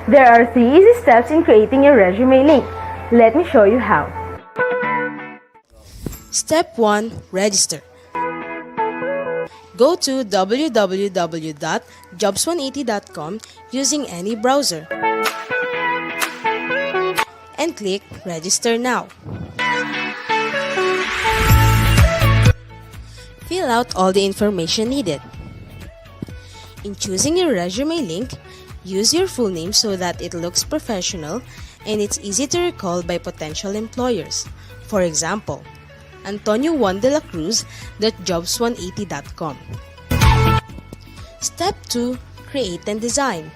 There are 3 easy steps in creating your resume link. Let me show you how. Step 1. Register. Go to www.jobs180.com using any browser and click Register Now. Fill out all the information needed. In choosing your resume link, use your full name so that it looks professional and it's easy to recall by potential employers. For example, Antonio Juan de la Cruz .jobs180.com. Step 2. Create and design.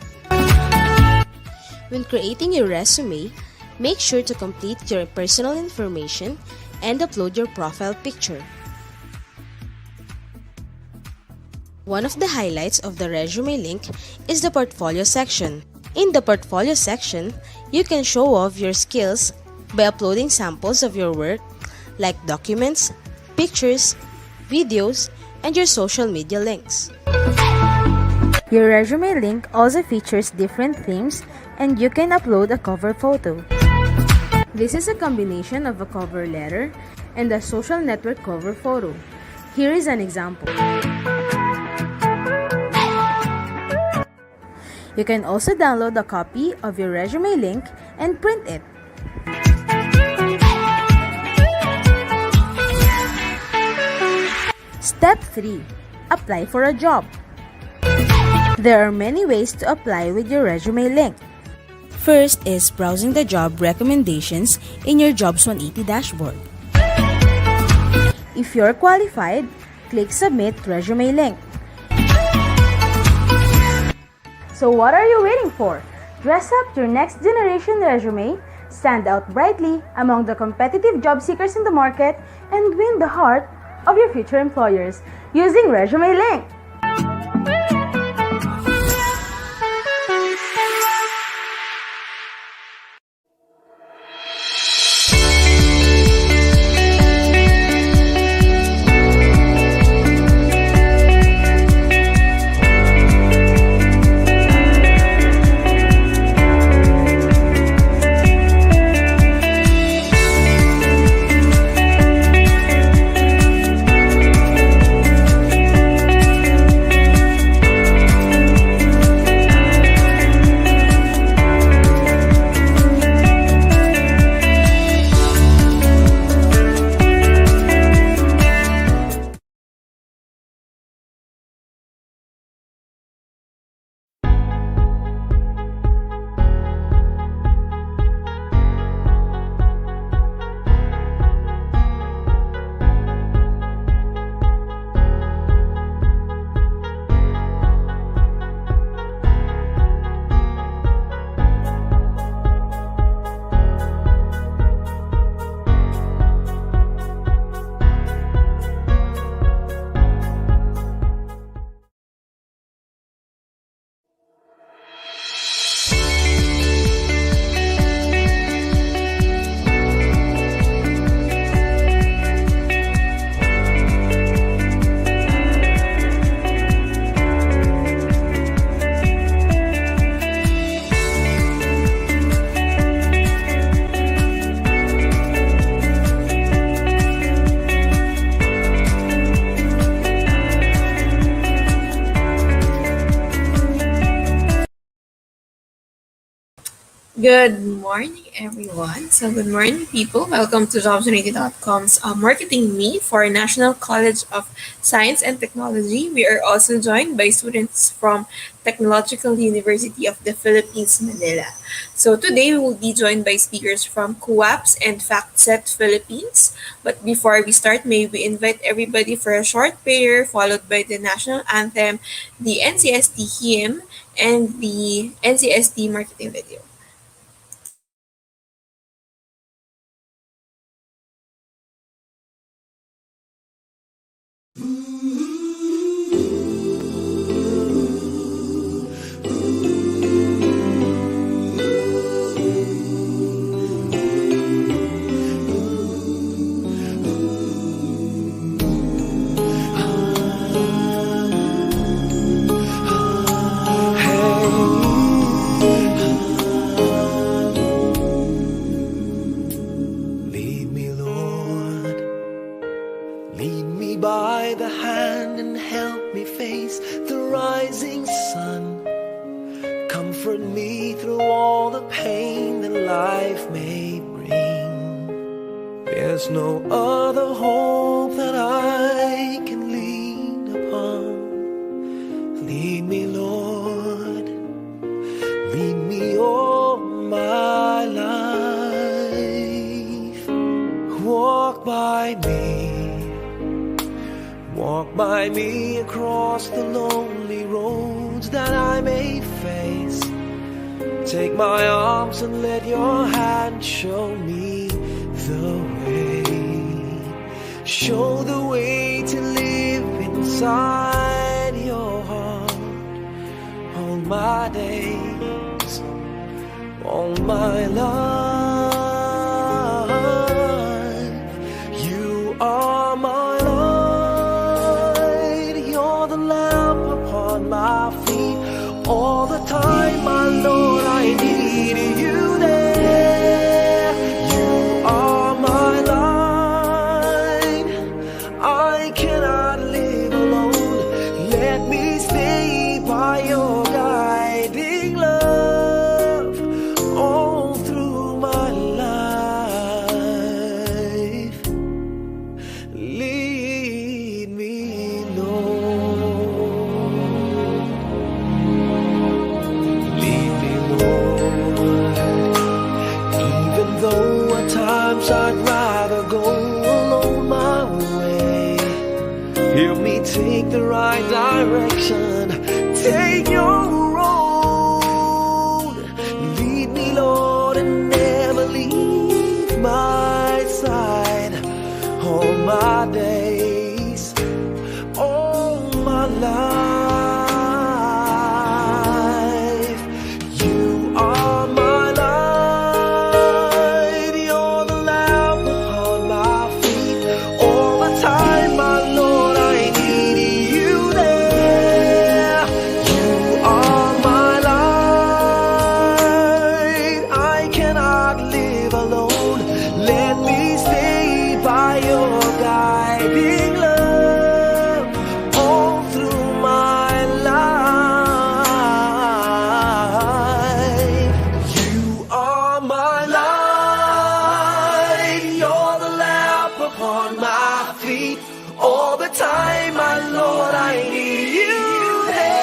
When creating your resume, make sure to complete your personal information and upload your profile picture. One of the highlights of the resume link is the portfolio section. In the portfolio section, you can show off your skills by uploading samples of your work like documents, pictures, videos, and your social media links. Your resume link also features different themes and you can upload a cover photo. This is a combination of a cover letter and a social network cover photo. Here is an example. You can also download a copy of your resume link and print it. Step 3. Apply for a job. There are many ways to apply with your resume link. First is browsing the job recommendations in your Jobs 180 dashboard. If you're qualified, click Submit Resume Link. So what are you waiting for? Dress up your next generation resume, stand out brightly among the competitive job seekers in the market, and win the heart of your future employers using Resume Link. Good morning, everyone. Good morning, people. Welcome to Jobs180.com's Marketing Meet for National College of Science and Technology. We are also joined by students from Technological University of the Philippines, Manila. So today we will be joined by speakers from CUAPS and FactSet Philippines. But before we start, may we invite everybody for a short prayer followed by the national anthem, the NCST hymn, and the NCST marketing video. rising sun. Comfort me through all the pain that life may bring. There's no other hope that I can lean upon. Lead me, Lord, lead me all my life. Walk by me across the lonely roads that I may face. Take my arms and let your hand show me the way. Show the way to live inside your heart. All my days, all my life, you are my light. You're the lamp upon my feet. All the time, my Lord, I need you there. You are my light. I cannot live alone. Let me stay by your guiding love all through my life. Lead me, Lord. Lead me, Lord. Even though at times I'd rather go alone my way, help me take the right direction. Take your road. Lead me, Lord, and never leave my side. All my days, all my life, you are my light. You're the lamp upon my feet. All the time, my Lord, I need you there. You are my light. I cannot live alone. Let me stay by your guiding love all through my life. You are my light. You're the lamp upon my feet. All the time, my Lord, I need you there.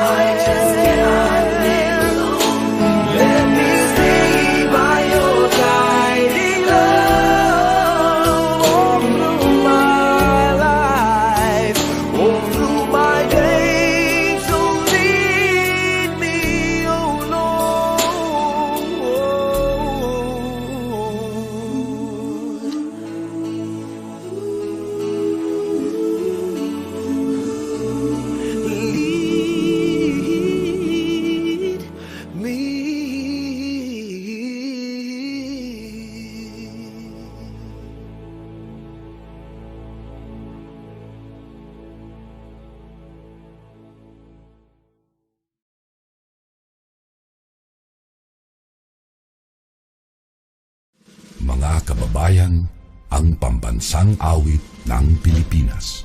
I just cannot live alone. Let me stay by your guiding love all through my life, all through my days. So lead me, oh Lord. Lead me. Mga kababayan, ang pambansang awit ng Pilipinas.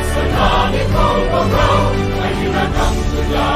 Sa langit ang pagaw ay hinatang tula,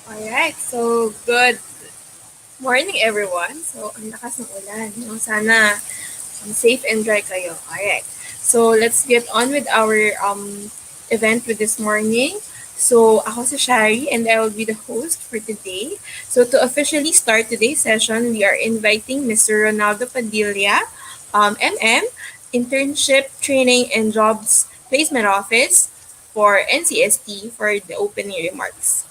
Alright, so good morning everyone. So, ang lakas ng ulan. No? Sana safe and dry kayo. Alright. So, let's get on with our event with this morning. So, ako si Shari and I will be the host for today. So, to officially start today's session, we are inviting Mr. Ronaldo Padilla, MM, Internship, Training, and Jobs Placement Office for NCST for the opening remarks.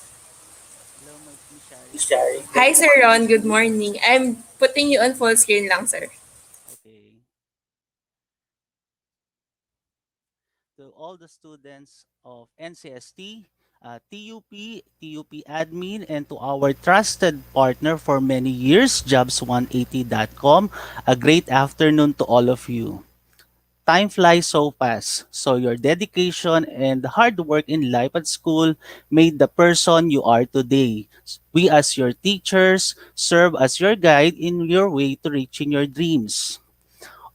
Hello, Miss Shari. Hi, Sir Ron. Good morning. I'm putting you on full screen lang, sir. Okay. To all the students of NCST, TUP admin, and to our trusted partner for many years, Jobs180.com, a great afternoon to all of you. Time flies so fast, so your dedication and hard work in life at school made the person you are today. We, as your teachers, serve as your guide in your way to reaching your dreams.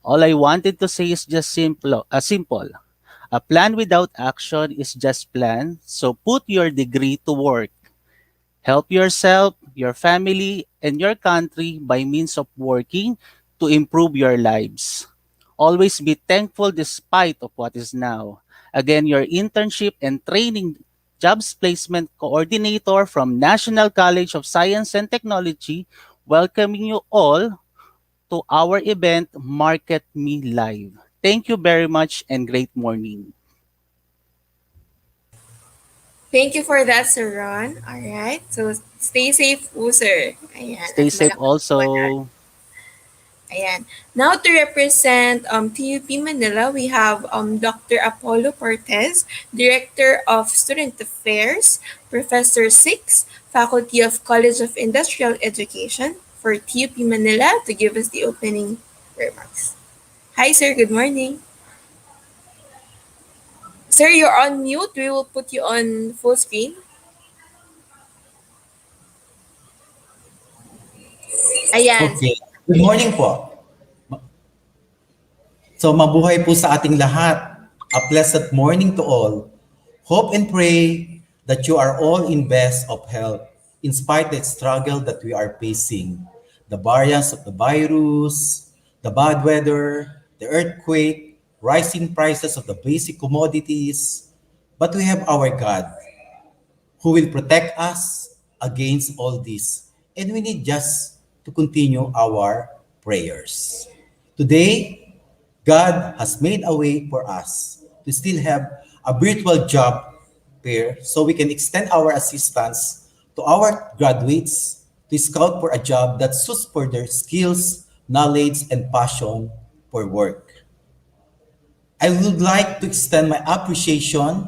All I wanted to say is just simple. A plan without action is just plan. So put your degree to work. Help yourself, your family, and your country by means of working to improve your lives. Always be thankful despite of what is now. Again, your internship and training jobs placement coordinator from National College of Science and Technology, welcoming you all to our event, Market Me Live. Thank you very much and great morning. Thank you for that, Sir Ron. Alright. So, stay safe po, sir. Ayan. At Stay safe malakas po na. also. Ayan. Now, to represent TUP Manila, we have Dr. Apollo Cortez, Director of Student Affairs, Professor 6, Faculty of College of Industrial Education for TUP Manila to give us the opening remarks. Hi, sir. Good morning. Sir, you're on mute. We will put you on full screen. Ayan. Okay. Good morning po. So mabuhay po sa ating lahat. A pleasant morning to all. Hope and pray that you are all in best of health in spite of the struggle that we are facing. The variants of the virus, the bad weather, the earthquake, rising prices of the basic commodities. But we have our God who will protect us against all this. And we need just to continue our prayers. Today, God has made a way for us to still have a virtual job fair so we can extend our assistance to our graduates to scout for a job that suits for their skills, knowledge, and passion for work. I would like to extend my appreciation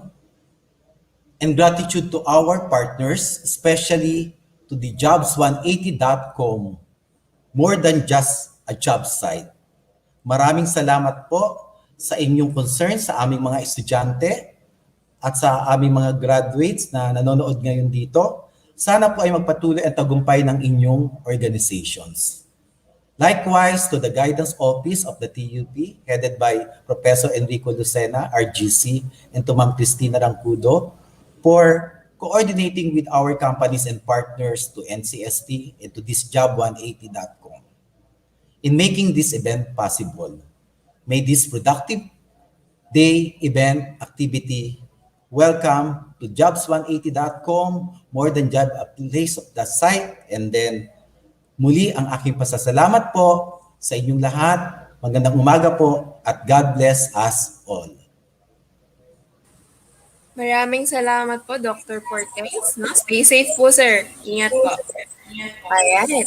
and gratitude to our partners, especially to the Jobs180.com, more than just a job site. Maraming salamat po sa inyong concern sa aming mga estudyante at sa aming mga graduates na nanonood ngayon dito. Sana po ay magpatuloy ang tagumpay ng inyong organizations. Likewise, to the Guidance Office of the TUP, headed by Professor Enrico Lucena, RGC, and to Ma'am Cristina Rancudo, for coordinating with our companies and partners to NCST and to this Job180.com in making this event possible. May this productive day, event, activity welcome to Jobs180.com, more than job, a place of the site, and then muli ang aking pasasalamat po sa inyong lahat. Magandang umaga po at God bless us all. Maraming salamat po, Dr. Cortez. No? Stay safe po, sir. Ingat po. Alright.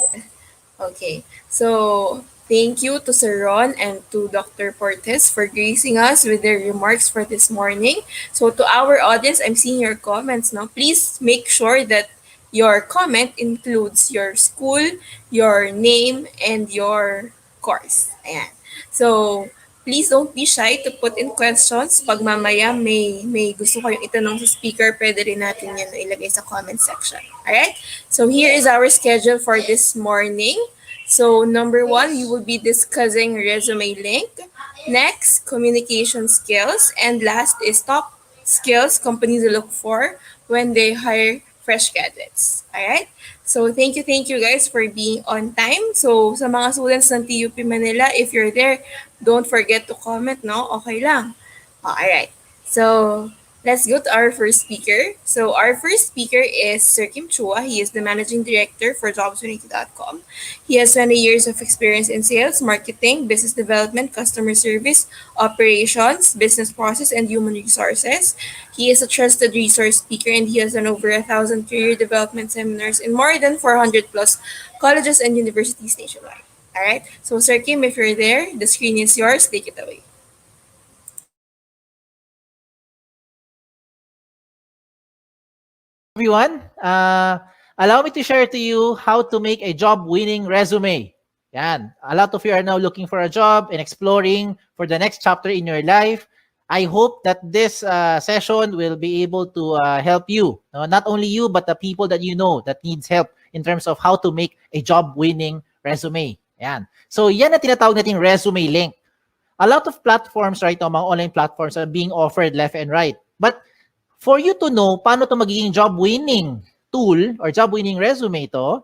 Okay. So, thank you to Sir Ron and to Dr. Cortez for gracing us with their remarks for this morning. So, to our audience, I'm seeing your comments now. Please make sure that your comment includes your school, your name, and your course. Ayan. So, please don't be shy to put in questions. Pag mamaya may gusto kayong itanong sa speaker, pwede rin natin yan na ilagay sa comment section. Alright? So here is our schedule for this morning. So number 1, we will be discussing resume link. Next, communication skills. And last is top skills companies look for when they hire fresh graduates. Alright? So, thank you guys for being on time. So, sa mga students ng TUP Manila, if you're there, don't forget to comment, no? Okay lang. Alright. So, let's go to our first speaker. So, our first speaker is Sir Kim Chua. He is the Managing Director for jobs180.com. He has 20 years of experience in sales, marketing, business development, customer service, operations, business process, and human resources. He is a trusted resource speaker and he has done over 1,000 career development seminars in more than 400 plus colleges and universities nationwide. All right. So, Sir Kim, if you're there, the screen is yours. Take it away. Everyone. Allow me to share to you how to make a job-winning resume. Yan. A lot of you are now looking for a job and exploring for the next chapter in your life. I hope that this session will be able to help you. Not only you, but the people that you know that needs help in terms of how to make a job-winning resume. Yan. So yan na tinatawag natin resume link. A lot of platforms right now, mga online platforms are being offered left and right. But for you to know paano to magiging job-winning tool or job-winning resume to,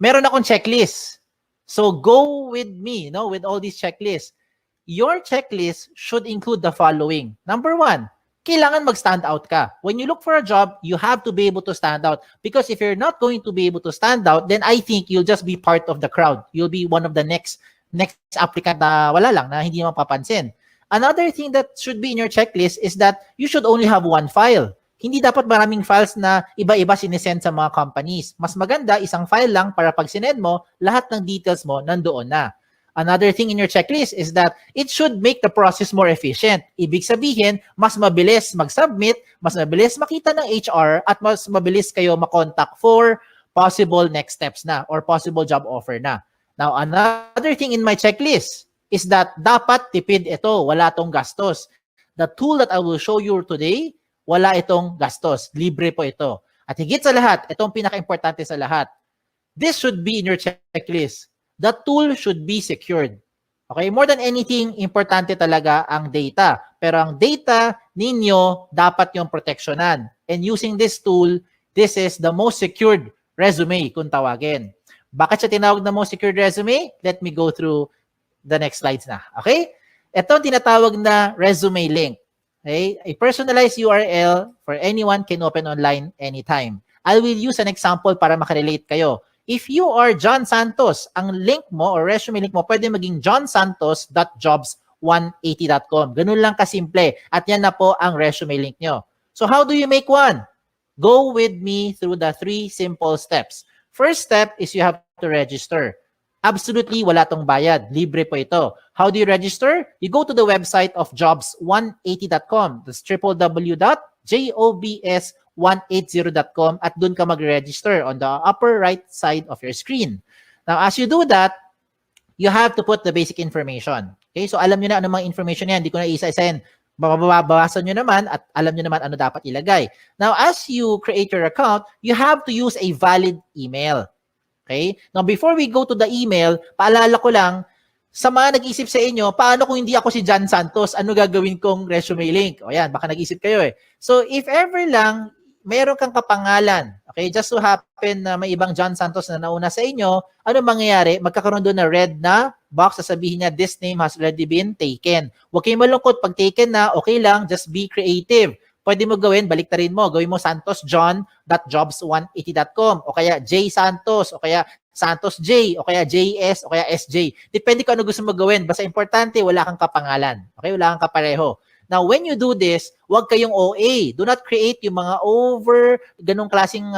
meron akong checklist. So go with me, with all these checklists. Your checklist should include the following. Number 1, kailangan mag-stand out ka. When you look for a job, you have to be able to stand out. Because if you're not going to be able to stand out, then I think you'll just be part of the crowd. You'll be one of the next applicant na wala lang, na hindi mapapansin. Another thing that should be in your checklist is that you should only have one file. Hindi dapat maraming files na iba-iba sinesend sa mga companies. Mas maganda, isang file lang para pag sinend mo, lahat ng details mo nandoon na. Another thing in your checklist is that it should make the process more efficient. Ibig sabihin, mas mabilis mag-submit, mas mabilis makita ng HR, at mas mabilis kayo makontak for possible next steps na or possible job offer na. Now, another thing in my checklist is that dapat tipid ito, wala tong gastos. The tool that I will show you today, wala itong gastos. Libre po ito. At higit sa lahat, itong pinaka-importante sa lahat, this should be in your checklist. The tool should be secured. Okay? More than anything, importante talaga ang data. Pero ang data ninyo, dapat yung proteksyonan. And using this tool, this is the most secured resume kung tawagin. Bakit siya tinawag na most secured resume? Let me go through the next slides na. Okay? Ito ang tinatawag na resume link. Okay? A personalized URL for anyone can open online anytime. I will use an example para makarelate kayo. If you are John Santos, ang link mo or resume link mo pwede maging johnsantos.jobs180.com. Ganun lang kasimple. At yan na po ang resume link nyo. So how do you make one? Go with me through the 3 simple steps. First step is you have to register. Absolutely, wala tong bayad. Libre po ito. How do you register? You go to the website of jobs180.com. That's www.jobs180.com at dun ka mag-register on the upper right side of your screen. Now, as you do that, you have to put the basic information. Okay? So, alam nyo na ano mga information yan. Hindi ko na isa-isahin. Babawasan nyo naman at alam nyo naman ano dapat ilagay. Now, as you create your account, you have to use a valid email. Okay? Now, before we go to the email, paalala ko lang, sa mga nag-isip sa inyo, paano kung hindi ako si John Santos, ano gagawin kong resume link? O yan, baka nag-isip kayo eh. So, if ever lang, meron kang kapangalan, okay, just so happen na may ibang John Santos na nauna sa inyo, ano mangyayari? Magkakaroon doon na red na box, sasabihin niya, this name has already been taken. Huwag kayong malungkot. Pag taken na, okay lang, just be creative. Pwede mo gawin, baliktarin mo. Gawin mo santosjohn.jobs180.com o kaya J Santos o kaya Santos J o kaya JS o kaya SJ. Depende kung ano gusto mo gawin. Basta importante, wala kang kapangalan. Okay? Wala kang kapareho. Now, when you do this, huwag kayong OA. Do not create yung mga ganong klaseng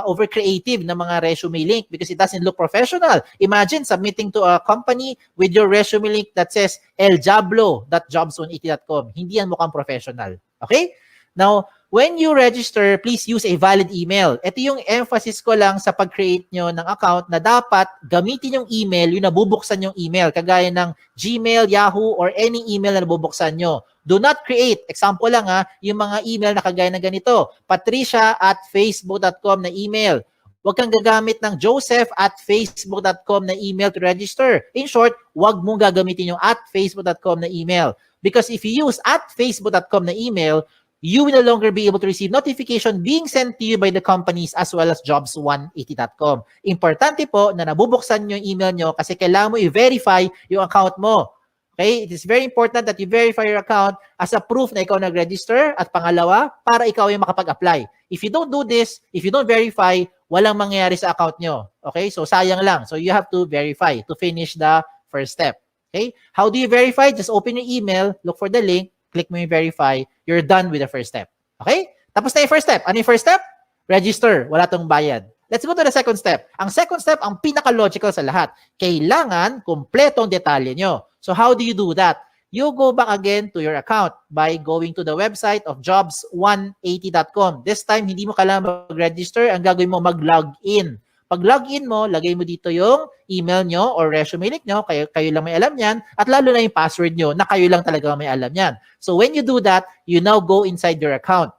over creative na mga resume link because it doesn't look professional. Imagine submitting to a company with your resume link that says eljablo.jobs180.com. Hindi yan mukhang professional. Okay? Now, when you register, please use a valid email. Ito yung emphasis ko lang sa pag-create nyo ng account na dapat gamitin yung email, yung nabubuksan yung email, kagaya ng Gmail, Yahoo, or any email na nabubuksan nyo. Do not create, example lang yung mga email na kagaya ng ganito, patricia@facebook.com na email. Huwag kang gagamit ng joseph@facebook.com na email to register. In short, huwag mong gagamitin yung @facebook.com na email. Because if you use @facebook.com na email, you will no longer be able to receive notification being sent to you by the companies as well as jobs180.com. Importante po na nabubuksan nyo yung email nyo kasi kailangan mo i-verify yung account mo. Okay? It is very important that you verify your account as a proof na ikaw nag-register at pangalawa, para ikaw yung makapag-apply. If you don't do this, if you don't verify, walang mangyayari sa account nyo. Okay? So sayang lang. So you have to verify to finish the first step. Okay? How do you verify? Just open your email, look for the link, click mo yung verify, you're done with the first step. Okay? Tapos na yung first step. Ano yung first step? Register. Wala tong bayad. Let's go to the second step. Ang second step, ang pinaka-logical sa lahat. Kailangan kumpletong detalye nyo. So how do you do that? You go back again to your account by going to the website of jobs180.com. This time, hindi mo kailangan mag-register. Ang gagawin mo, mag-login. Pag login mo, lagay mo dito yung email nyo or resume link nyo, kayo lang may alam yan, at lalo na yung password nyo na kayo lang talaga may alam yan. So when you do that, you now go inside your account.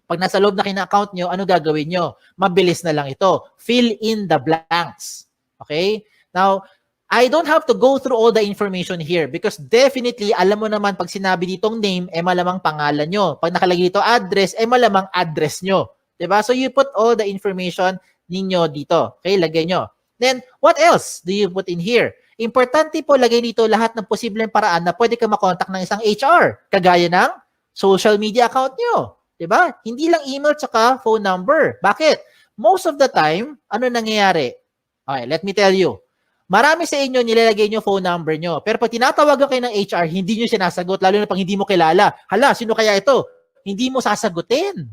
Pag nasa loob na kina-account nyo, ano gagawin nyo? Mabilis na lang ito. Fill in the blanks. Okay? Now, I don't have to go through all the information here because definitely, alam mo naman pag sinabi ditong name, malamang pangalan nyo. Pag nakalagay dito address, malamang address nyo. Diba? So you put all the information ninyo dito. Okay, lagay nyo. Then, what else do you put in here? Importante po, lagay dito lahat ng posibleng paraan na pwede ka makontak ng isang HR. Kagaya ng social media account nyo. Diba? Hindi lang email tsaka phone number. Bakit? Most of the time, ano nangyayari? Okay, let me tell you. Marami sa inyo nilalagay nyo phone number nyo. Pero pag tinatawagan kayo ng HR, hindi nyo sinasagot. Lalo na pag hindi mo kilala. Hala, sino kaya ito? Hindi mo sasagutin.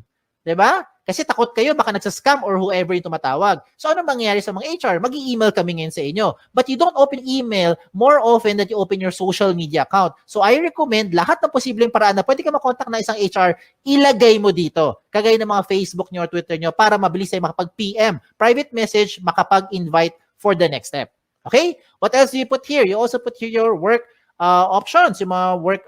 Diba? Kasi takot kayo, baka nagsascam or whoever yung tumatawag. So, ano mangyayari sa mga HR? Mag-i-email kami ngayon sa inyo. But you don't open email more often than you open your social media account. So, I recommend lahat ng posibleng paraan na pwede ka makontak na isang HR, ilagay mo dito. Kagaya ng mga Facebook nyo or Twitter nyo para mabilis tayo makapag-PM. Private message, makapag-invite for the next step. Okay? What else do you put here? You also put here your work options, yung mga work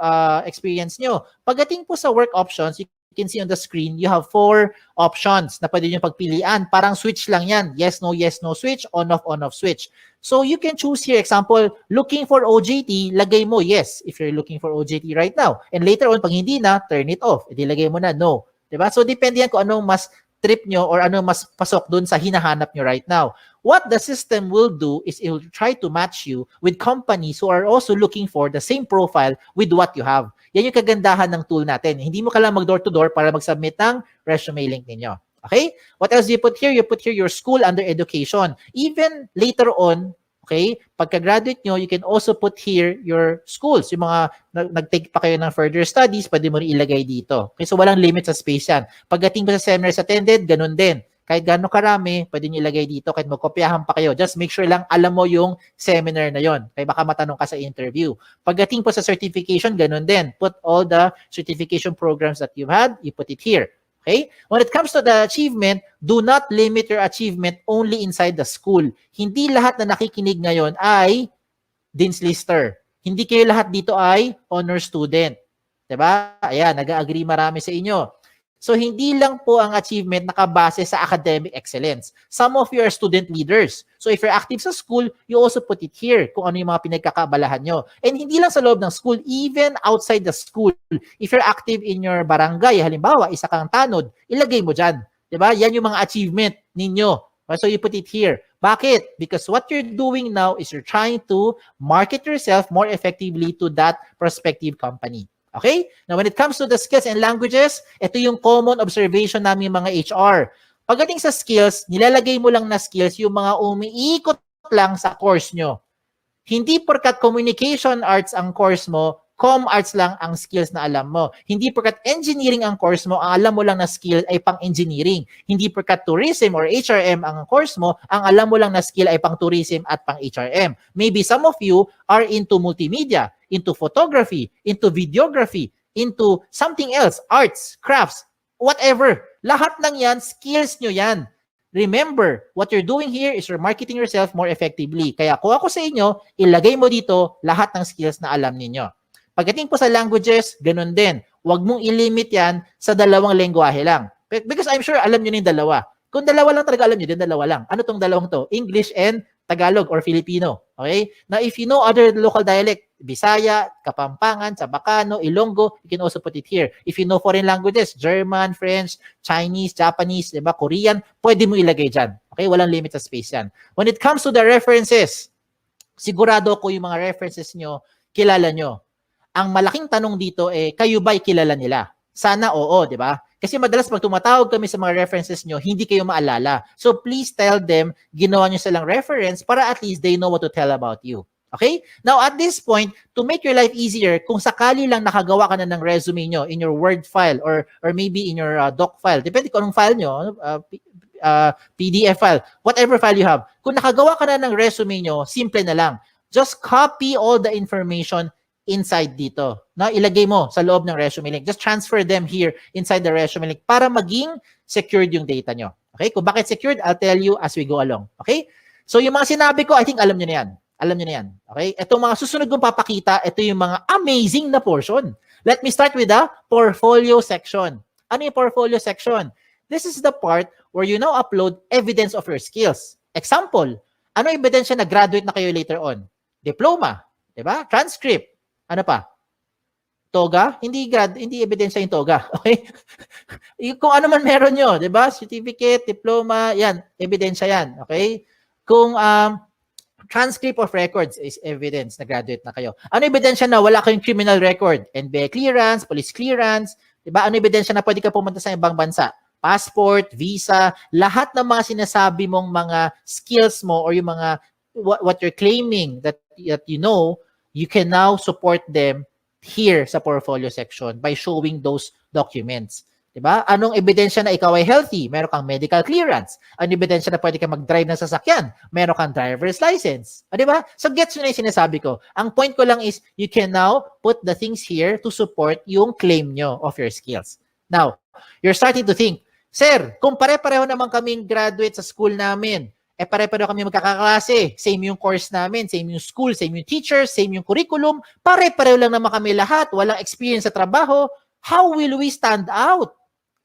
experience nyo. Pagdating po sa work options, you can see on the screen, you have 4 options na pwede nyo pagpilian. Parang switch lang yan. Yes, no switch, on, off switch. So you can choose here, example, looking for OJT, lagay mo yes, if you're looking for OJT right now. And later on, pag hindi na, turn it off. Edi lagay mo na no. Diba? So depende yan kung anong mas trip nyo or anong mas pasok dun sa hinahanap nyo right now. What the system will do is it will try to match you with companies who are also looking for the same profile with what you have. Yan yung kagandahan ng tool natin. Hindi mo kailangan mag-door-to-door para mag-submit ng resume link ninyo. Okay? What else do you put here? You put here your school under education. Even later on, okay, pagka-graduate nyo, you can also put here your schools. Yung mga nag-take pa kayo ng further studies, pwede mo rin ilagay dito. Okay, so walang limit sa space yan. Pagdating mo sa seminars attended, ganun din. Kahit gaano karami, pwede nyo ilagay dito. Kahit magkopyahan pa kayo. Just make sure lang alam mo yung seminar na yon. Kaya baka matanong ka sa interview. Pagdating po sa certification, ganun din. Put all the certification programs that you've had, you put it here. Okay? When it comes to the achievement, do not limit your achievement only inside the school. Hindi lahat na nakikinig ngayon ay Dean's Lister. Hindi kayo lahat dito ay honor student. Diba? Ayan, nag-agree marami sa inyo. So, hindi lang po ang achievement nakabase sa academic excellence. Some of you are student leaders. So, if you're active sa school, you also put it here kung ano yung mga pinagkakabalahan nyo. And hindi lang sa loob ng school, even outside the school. If you're active in your barangay, halimbawa, isa kang tanod, ilagay mo dyan. Diba? Yan yung mga achievement ninyo. So, you put it here. Bakit? Because what you're doing now is you're trying to market yourself more effectively to that prospective company. Okay? Now, when it comes to the skills and languages, ito yung common observation namin mga HR. Pagdating sa skills, nilalagay mo lang na skills yung mga umiikot lang sa course nyo. Hindi porkat communication arts ang course mo, com arts lang ang skills na alam mo. Hindi porkat engineering ang course mo, ang alam mo lang na skill ay pang-engineering. Hindi porkat tourism or HRM ang course mo, ang alam mo lang na skill ay pang-tourism at pang-HRM. Maybe some of you are into multimedia, into photography, into videography, into something else, arts, crafts, whatever. Lahat ng yan, skills nyo yan. Remember, what you're doing here is you're marketing yourself more effectively. Kaya kung ako sa inyo, ilagay mo dito lahat ng skills na alam ninyo. Pagdating po sa languages, ganun din. Huwag mong ilimit yan sa 2 lengguwahe lang. Because I'm sure alam nyo na yung 2. Kung 2 lang talaga alam nyo, din 2 lang. Ano tong 2 to? English and Tagalog or Filipino. Okay? Now, if you know other local dialect, Bisaya, Kapampangan, Sabacano, Ilonggo, you can also put it here. If you know foreign languages, German, French, Chinese, Japanese, diba, Korean, pwede mo ilagay dyan. Okay? Walang limit sa space yan. When it comes to the references, sigurado ko yung mga references nyo, kilala nyo. Ang malaking tanong dito kayo ba'y kilala nila? Sana oo, di ba? Kasi madalas pag tumatawag kami sa mga references nyo, hindi kayo maalala. So please tell them, ginawa nyo silang reference para at least they know what to tell about you. Okay? Now at this point, to make your life easier, kung sakali lang nakagawa ka na ng resume nyo in your Word file or maybe in your doc file, depende kung anong file nyo, PDF file, whatever file you have. Kung nakagawa ka na ng resume nyo, simple na lang. Just copy all the information inside dito. Na ilagay mo sa loob ng ResumeLink. Just transfer them here inside the ResumeLink para maging secured yung data nyo. Okay? Kung bakit secured, I'll tell you as we go along. Okay? So yung mga sinabi ko, I think alam nyo na yan. Alam nyo na yan. Okay? Itong mga susunod kong papakita, ito yung mga amazing na portion. Let me start with the portfolio section. Ano yung portfolio section? This is the part where you now upload evidence of your skills. Example, ano ebidensya na graduate na kayo later on? Diploma, 'di ba? Transcript. Ano pa? Toga? Hindi ebidensya yung toga. Okay? Kung ano man meron nyo, 'di ba? Certificate, diploma, yan, ebidensya yan. Okay? Kung transcript of records is evidence na graduate na kayo. Ano ebidensya na wala kayong criminal record? NBA clearance, police clearance, 'di ba? Ano ebidensya na pwede ka pumunta sa ibang bansa? Passport, visa, lahat ng mga sinasabi mong mga skills mo or yung mga what you're claiming that you know, you can now support them here sa portfolio section by showing those documents. Diba? Anong ebidensya na ikaw ay healthy? Meron kang medical clearance. Anong ebidensya na pwede kang mag-drive ng sasakyan? Meron kang driver's license. Diba? So gets nyo na yung sinasabi ko. Ang point ko lang is you can now put the things here to support yung claim nyo of your skills. Now, you're starting to think, Sir, kung pare-pareho naman kaming graduate sa school namin, pare-pareho kami magkakaklase, same yung course namin, same yung school, same yung teachers, same yung curriculum, pare-pareho lang naman kami lahat, walang experience sa trabaho, how will we stand out?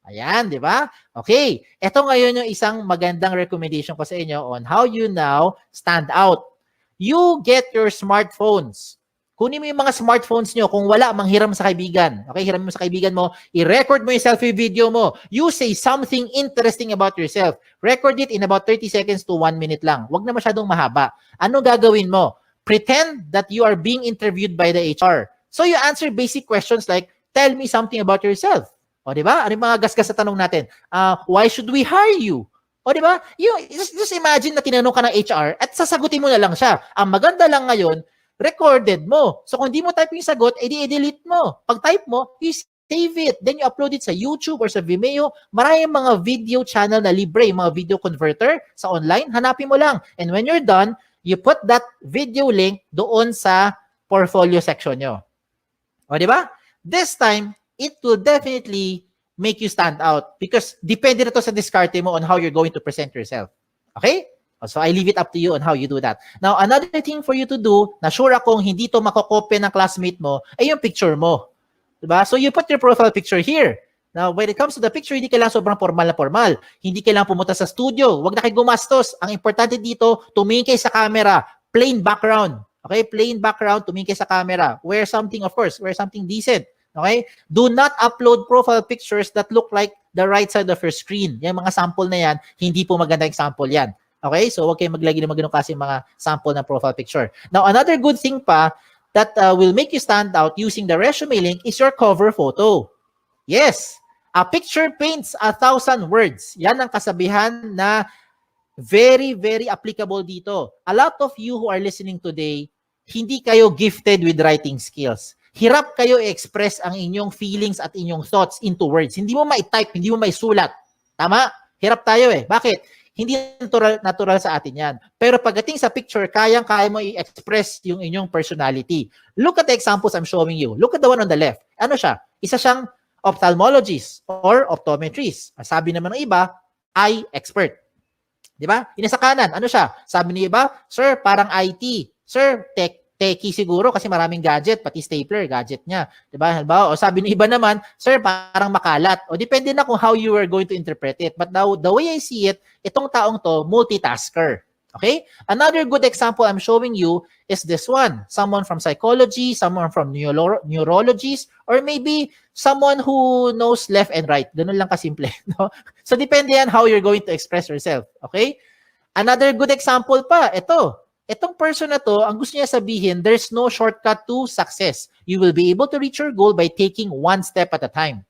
Ayan, di ba? Okay, ito ngayon yung isang magandang recommendation ko sa inyo on how you now stand out. You get your smartphones. Kunin mo yung mga smartphones nyo. Kung wala, manghiram sa kaibigan. Okay, hiram mo sa kaibigan mo. I-record mo yung selfie video mo. You say something interesting about yourself. Record it in about 30 seconds to 1 minute lang. Huwag na masyadong mahaba. Ano gagawin mo? Pretend that you are being interviewed by the HR. So you answer basic questions like, tell me something about yourself. O, di ba? Ano yung mga gasgas sa tanong natin? Why should we hire you? O, di ba? Just imagine na tinanong ka ng HR at sasagutin mo na lang siya. Ang maganda lang ngayon, recorded mo. So kung hindi mo type yung sagot, i-delete mo. Pag type mo, you save it. Then you upload it sa YouTube or sa Vimeo. Maraming mga video channel na libre, mga video converter sa online. Hanapin mo lang. And when you're done, you put that video link doon sa portfolio section nyo. O, di ba? This time, it will definitely make you stand out because depende na to sa diskarte mo on how you're going to present yourself. Okay? So I leave it up to you on how you do that. Now, another thing for you to do, na sure akong hindi to makokopya ng classmate mo, ay yung picture mo. Diba? So you put your profile picture here. Now, when it comes to the picture, hindi kailangan sobrang formal na formal. Hindi kailangan pumunta sa studio. Huwag na kayo gumastos. Ang importante dito, tumingin kayo sa camera. Plain background. Okay? Plain background, tumingin kayo sa camera. Wear something, of course. Wear something decent. Okay? Do not upload profile pictures that look like the right side of your screen. Yung mga sample na yan, hindi po maganda yung sample yan. Okay? So, huwag kayong maglagay ng mga ganun kasi mga sample na profile picture. Now, another good thing pa that will make you stand out using the ResumeLink is your cover photo. Yes! A picture paints 1,000 words. Yan ang kasabihan na very, very applicable dito. A lot of you who are listening today, hindi kayo gifted with writing skills. Hirap kayo i-express ang inyong feelings at inyong thoughts into words. Hindi mo ma-type, hindi mo ma-sulat. Tama? Hirap tayo eh. Bakit? Hindi natural sa atin yan. Pero pagdating sa picture, kayang-kaya mo i-express yung inyong personality. Look at the examples I'm showing you. Look at the one on the left. Ano siya? Isa siyang ophthalmologist or optometrist. Sabi naman ng iba, eye expert. Di ba? Yung sa kanan, ano siya? Sabi ng iba, sir, parang IT. Sir, techie siguro kasi maraming gadget, pati stapler, gadget niya. Diba? Halimbawa, o sabi ng iba naman, sir, parang makalat. O depende na kung how you are going to interpret it. But now, the way I see it, itong taong to, multitasker. Okay? Another good example I'm showing you is this one. Someone from psychology, someone from neurologies, or maybe someone who knows left and right. Ganun lang kasimple. No? So depende yan how you're going to express yourself. Okay? Another good example pa, ito. Itong person na to, ang gusto niya sabihin, there's no shortcut to success. You will be able to reach your goal by taking one step at a time.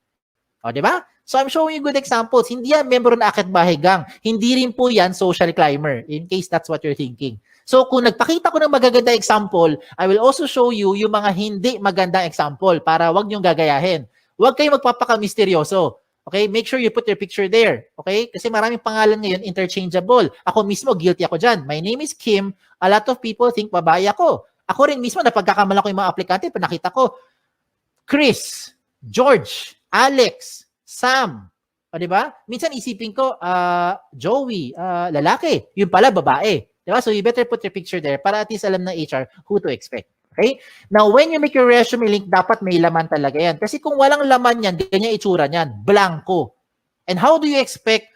O, di ba? So I'm showing you good examples. Hindi yan member na Akit Bahay Gang. Hindi rin po yan social climber, in case that's what you're thinking. So kung nagpakita ko ng magaganda example, I will also show you yung mga hindi magandang example para wag niyong gagayahin. Huwag kayong magpapaka-misteryoso. Okay? Make sure you put your picture there. Okay? Kasi maraming pangalan ngayon interchangeable. Ako mismo, guilty ako dyan. My name is Kim. A lot of people think babae ako. Ako rin mismo, napagkakamala ko yung mga aplikante, pinakita ko, Chris, George, Alex, Sam. O, di ba? Minsan isipin ko, Joey, lalaki. Yung pala, babae. Di ba? So you better put your picture there para at least alam ng HR who to expect. Okay? Now, when you make your resume link, dapat may laman talaga yan. Kasi kung walang laman yan, ganyan itsura niyan. Blanco. And how do you expect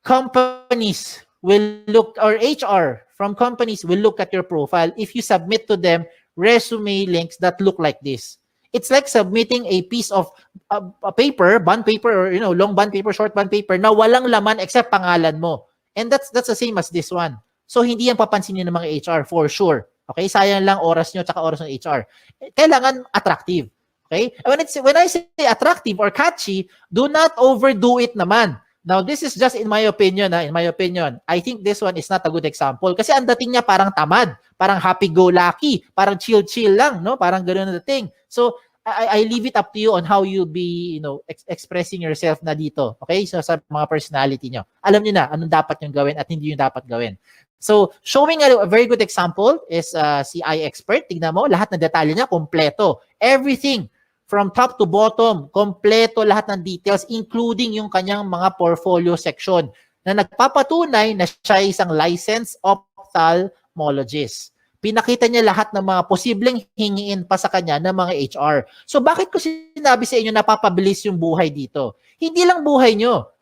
companies will look, or HR from companies will look at your profile if you submit to them resume links that look like this? It's like submitting a piece of a paper, bond paper, or long bond paper, short bond paper na walang laman except pangalan mo. And that's the same as this one. So hindi yan papansinin ng mga HR for sure. Okay? Sayang lang oras nyo tsaka oras ng HR. Kailangan attractive. Okay? When I say attractive or catchy, do not overdo it naman. Now, this is just in my opinion. In my opinion, I think this one is not a good example. Kasi ang dating niya parang tamad, parang happy-go-lucky, parang chill-chill lang, no? Parang gano'n na dating. So, I leave it up to you on how you'll be, expressing yourself na dito. Okay? So, sa mga personality nyo. Alam nyo na anong dapat nyo gawin at hindi nyo dapat gawin. So, showing a very good example is si iExpert. Tignan mo, lahat ng detalye niya, kompleto. Everything. From top to bottom, kompleto lahat ng details, including yung kanyang mga portfolio section na nagpapatunay na siya ay isang licensed ophthalmologist. Pinakita niya lahat ng mga posibleng hingiin pa sa kanya ng mga HR. So bakit ko sinabi sa inyo napapabilis yung buhay dito? Hindi lang buhay nyo.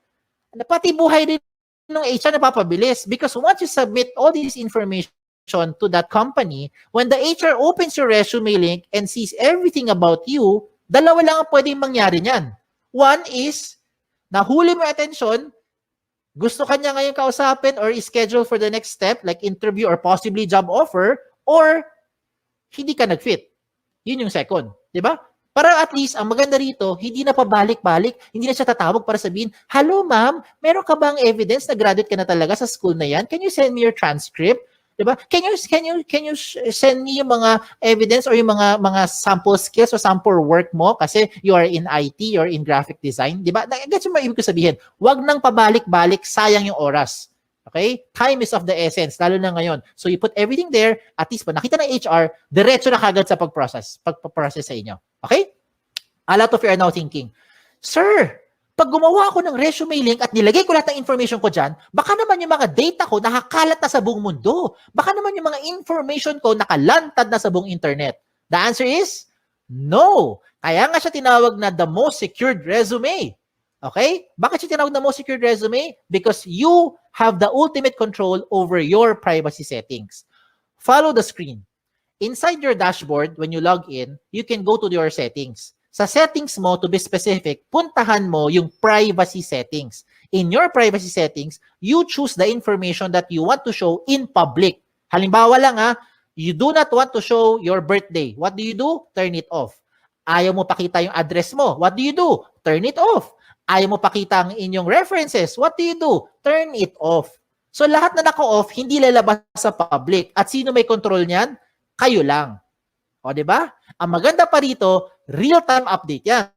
Pati buhay din ng HR napapabilis because once you submit all this information to that company, when the HR opens your resume link and sees everything about you, dalawa lang ang pwedeng mangyari niyan. One is, nahuli mo attention, gusto ka niya ngayon kausapin or schedule for the next step, like interview or possibly job offer, or hindi ka nag-fit. Yun yung second. Diba? Para at least, ang maganda rito, hindi na pabalik-balik, hindi na siya tatawag para sabihin, hello ma'am, meron ka bang evidence na graduate ka na talaga sa school na yan? Can you send me your transcript? Diba? Can you send me yung mga evidence or yung mga sample skills or sample work mo kasi you are in IT or in graphic design, diba? Gets mo ibig ko sabihin, wag nang pabalik-balik, sayang yung oras. Okay? Time is of the essence, lalo na ngayon. So you put everything there, at least pa nakita ng HR, diretso na kagad sa pagprocess sa inyo. Okay? A lot of you are now thinking, sir, pag gumawa ako ng resume link at nilagay ko lahat ng information ko dyan, baka naman yung mga data ko nakakalat na sa buong mundo. Baka naman yung mga information ko nakalantad na sa buong internet. The answer is, no. Kaya nga siya tinawag na the most secured resume. Okay? Bakit siya tinawag na most secured resume? Because you have the ultimate control over your privacy settings. Follow the screen. Inside your dashboard, when you log in, you can go to your settings. Sa settings mo, to be specific, puntahan mo yung privacy settings. In your privacy settings, you choose the information that you want to show in public. Halimbawa lang you do not want to show your birthday. What do you do? Turn it off. Ayaw mo pakita yung address mo. What do you do? Turn it off. Ayaw mo pakita ang inyong references. What do you do? Turn it off. So lahat na naka-off, hindi lalabas sa public. At sino may control niyan? Kayo lang. O, di ba? Ang maganda pa rito, real-time update yan.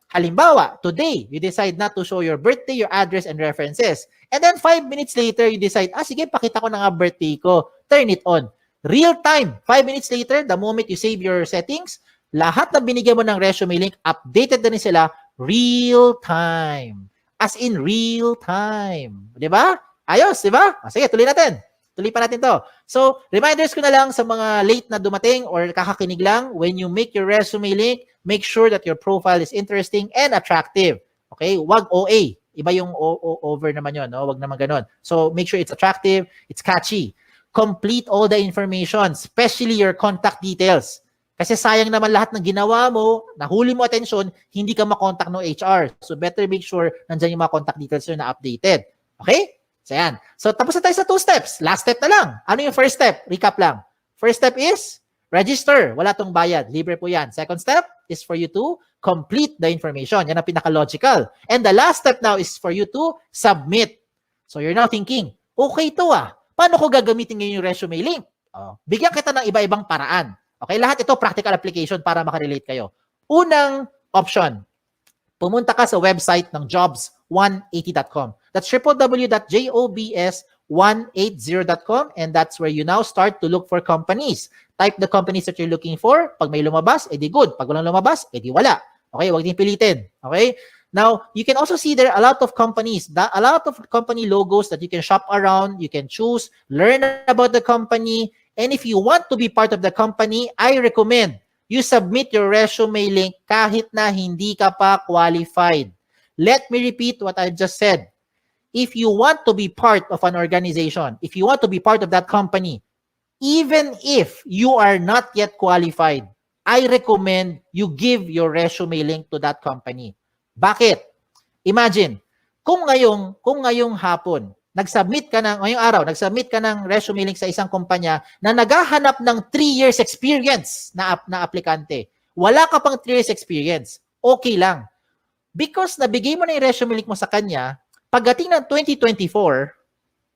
Halimbawa, today, you decide not to show your birthday, your address, and references. And then 5 minutes later, you decide, sige, pakita ko na nga birthday ko. Turn it on. Real-time. 5 minutes later, the moment you save your settings, lahat na binigyan mo ng resume link, updated na rin sila real-time. As in real-time. Di ba? Ayos, di ba? Sige, tuloy natin. Tuloy pa natin to. So, reminders ko na lang sa mga late na dumating or kakakinig lang, when you make your resume link, make sure that your profile is interesting and attractive. Okay? Wag OA. Iba yung over naman yun. No? Wag naman ganun. So, make sure it's attractive, it's catchy. complete all the information, especially your contact details. Kasi sayang naman lahat ng ginawa mo, nahuli mo atensyon, hindi ka makontak ng HR. So better make sure nandiyan yung mga contact details na updated. Okay? So yan. So tapos na tayo sa 2 steps. Last step na lang. Ano yung first step? Recap lang. First step is register. Wala tong bayad. Libre po yan. Second step is for you to complete the information. Yan ang pinaka-logical. And the last step now is for you to submit. So you're now thinking, okay to paano ko gagamitin ngayon yung resume link? Bigyan kita ng iba-ibang paraan. Okay, lahat ito practical application para makarelate kayo. Unang option, pumunta ka sa website ng jobs180.com. That's www.jobs180.com, and that's where you now start to look for companies. Type the companies that you're looking for. Pag may lumabas, edi good. Pag walang lumabas, edi wala. Okay, huwag din pilitin. Okay? Now, you can also see there a lot of companies, a lot of company logos that you can shop around, you can choose, learn about the company, and if you want to be part of the company, I recommend you submit your resume link kahit na hindi ka pa qualified. Let me repeat what I just said. If you want to be part of an organization, if you want to be part of that company, even if you are not yet qualified, I recommend you give your resume link to that company. Bakit? Imagine, kung ngayong hapon, ngayong araw, nag-submit ka ng resume link sa isang kumpanya na naghahanap ng 3 years experience na aplikante. Wala ka pang 3 years experience. Okay lang. Because nabigay mo na yung resume link mo sa kanya, pagdating ng 2024,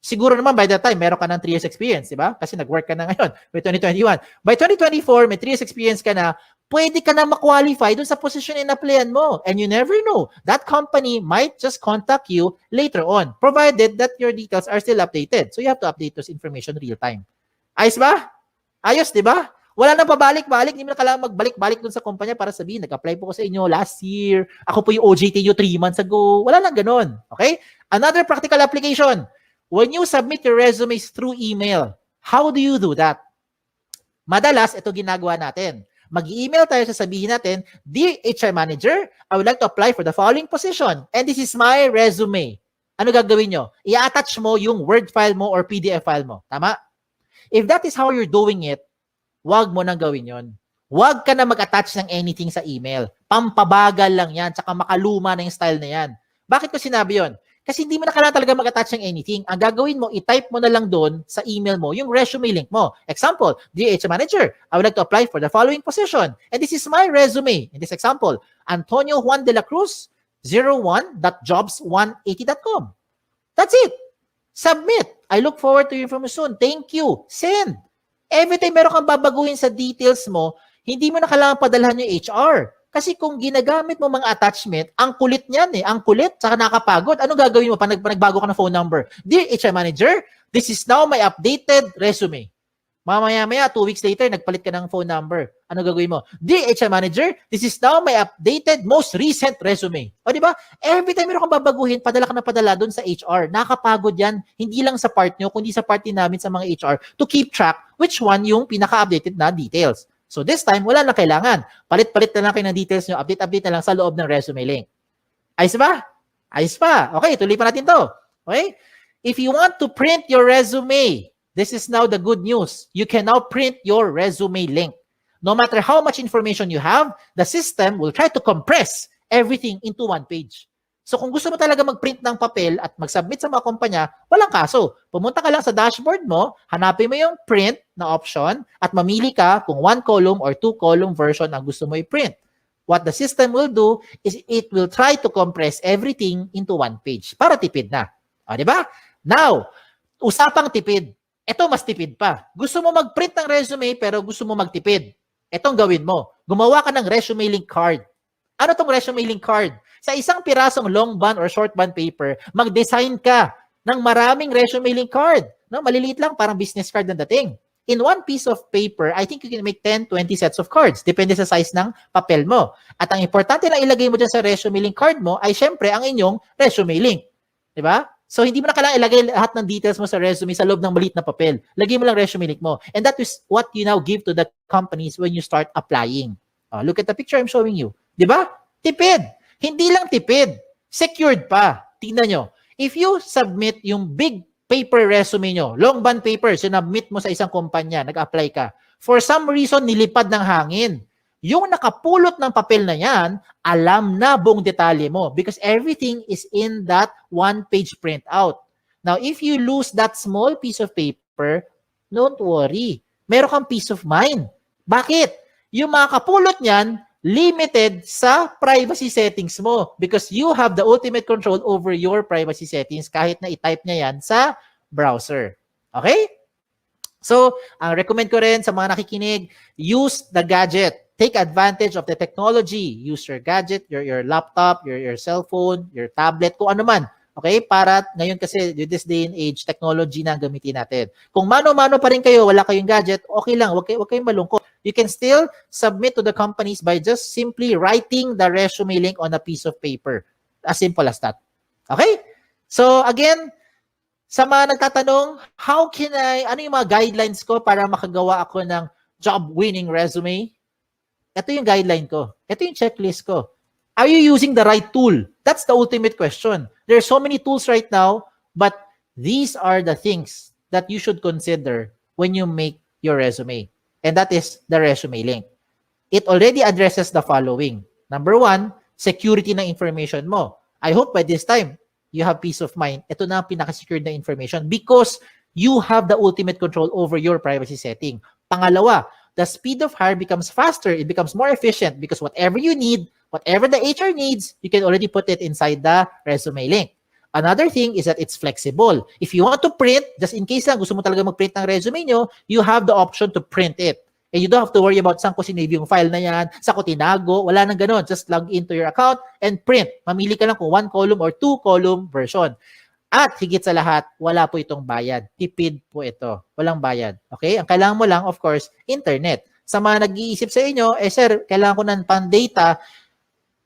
siguro naman by that time, meron ka ng 3 years experience, di ba? Kasi nag-work ka na ngayon, by 2021. By 2024, may 3 years experience ka na, pwede ka na ma-qualify dun sa position in-applyan mo. And you never know. That company might just contact you later on, provided that your details are still updated. So you have to update those information real time. Ayos ba? Ayos, di ba? Wala nang pabalik-balik. Hindi mo na kailangan magbalik-balik dun sa kumpanya para sabihin, nag-apply po ko sa inyo last year. Ako po yung OJT nyo 3 months ago. Wala nang ganun. Okay? Another practical application. When you submit your resumes through email, how do you do that? Madalas, ito ginagawa natin. Mag-email tayo, sasabihin natin, Dear HR Manager, I would like to apply for the following position and this is my resume. Ano gagawin nyo? I-attach mo yung Word file mo or PDF file mo. Tama? If that is how you're doing it, wag mo nang gawin yon. Wag ka na mag-attach ng anything sa email. Pampabagal lang yan, tsaka makaluma na yung style na yan. Bakit ko sinabi yon? Kasi hindi mo na kailangan talaga mag-attach ng anything. Ang gagawin mo, i-type mo na lang doon sa email mo yung resume link mo. Example, Dear HR Manager, I would like to apply for the following position. And this is my resume. In this example, Antonio Juan de la Cruz, 01.jobs180.com. That's it. Submit. I look forward to your information. Thank you. Send. Every time meron kang babaguhin sa details mo, hindi mo na kailangan padalhan yung HR. Kasi kung ginagamit mo mga attachment, ang kulit niyan ang kulit, saka nakapagod. Ano gagawin mo pag nagbago ka ng phone number? Dear HR Manager, this is now my updated resume. Mamaya-maya, 2 weeks later, nagpalit ka ng phone number. Ano gagawin mo? Dear HR Manager, this is now my updated, most recent resume. O di ba? Every time meron kang babaguhin, padala ka na padala doon sa HR. Nakakapagod yan, hindi lang sa part nyo, kundi sa part din namin sa mga HR to keep track which one yung pinaka-updated na details. So this time, wala na kailangan. Palit-palit na lang kayo ng details nyo. Update na lang sa loob ng resume link. Ayos ba? Ayos pa. Okay, tuloy pa natin to. Okay? If you want to print your resume, this is now the good news. You can now print your resume link. No matter how much information you have, the system will try to compress everything into one page. So kung gusto mo talaga mag-print ng papel at mag-submit sa mga kumpanya, walang kaso. Pumunta ka lang sa dashboard mo, hanapin mo yung print na option at mamili ka kung 1 column or 2 column version ang gusto mo i-print. What the system will do is it will try to compress everything into one page para tipid na. O, di ba? Now, usapang tipid. Ito mas tipid pa. Gusto mo mag-print ng resume pero gusto mo magtipid. Itong gawin mo. Gumawa ka ng resume link card. Ano tong resume link card? Sa isang pirasong long bond or short bond paper, mag-design ka ng maraming resume link card. No, maliliit lang, parang business card na dating. In one piece of paper, I think you can make 10, 20 sets of cards. Depende sa size ng papel mo. At ang importante na ilagay mo dyan sa resume link card mo ay syempre ang inyong resume link. Diba? So, hindi mo na kailangan ilagay lahat ng details mo sa resume sa loob ng maliit na papel. Lagay mo lang resume link mo. And that is what you now give to the companies when you start applying. Look at the picture I'm showing you. Diba? Tipid. Hindi lang tipid. Secured pa. Tingnan nyo. If you submit yung big paper resume nyo, long bond paper, sinubmit mo sa isang kumpanya, nag-apply ka. For some reason, nilipad ng hangin. Yung nakapulot ng papel na yan, alam na buong detalye mo because everything is in that one-page printout. Now, if you lose that small piece of paper, don't worry. Meron kang peace of mind. Bakit? Yung mga kapulot niyan, limited sa privacy settings mo because you have the ultimate control over your privacy settings kahit na i-type niya yan sa browser. Okay? So, ang recommend ko rin sa mga nakikinig, use the gadget. Take advantage of the technology. Use your gadget, your laptop, your cellphone, your tablet, kung ano man. Okay? Para ngayon kasi, with this day and age, technology na ang gamitin natin. Kung mano-mano pa rin kayo, wala kayong gadget, okay lang. Huwag kayong malungkot. You can still submit to the companies by just simply writing the resume link on a piece of paper. As simple as that. Okay? So, again, sa mga nagtatanong, ano yung mga guidelines ko para makagawa ako ng job-winning resume? Ito yung guideline ko. Ito yung checklist ko. Are you using the right tool? That's the ultimate question. There are so many tools right now, but these are the things that you should consider when you make your resume. And that is the resume link. It already addresses the following. Number 1, security ng information mo. I hope by this time, you have peace of mind. Ito na ang pinaka-secured na information because you have the ultimate control over your privacy setting. Pangalawa, the speed of hire becomes faster. It becomes more efficient because whatever you need, whatever the HR needs, you can already put it inside the resume link. Another thing is that it's flexible. If you want to print, just in case lang gusto mo talaga mag-print ng resume nyo, you have the option to print it. And you don't have to worry about saan ko sinave yung file na yan, saan ko tinago, wala nang ganun. Just log into your account and print. Mamili ka lang kung 1 column or 2 column version. At higit sa lahat, wala po itong bayad. Tipid po ito. Walang bayad. Okay? Ang kailangan mo lang, of course, internet. Sa mga nag-iisip sa inyo, sir, kailangan ko ng pan-data.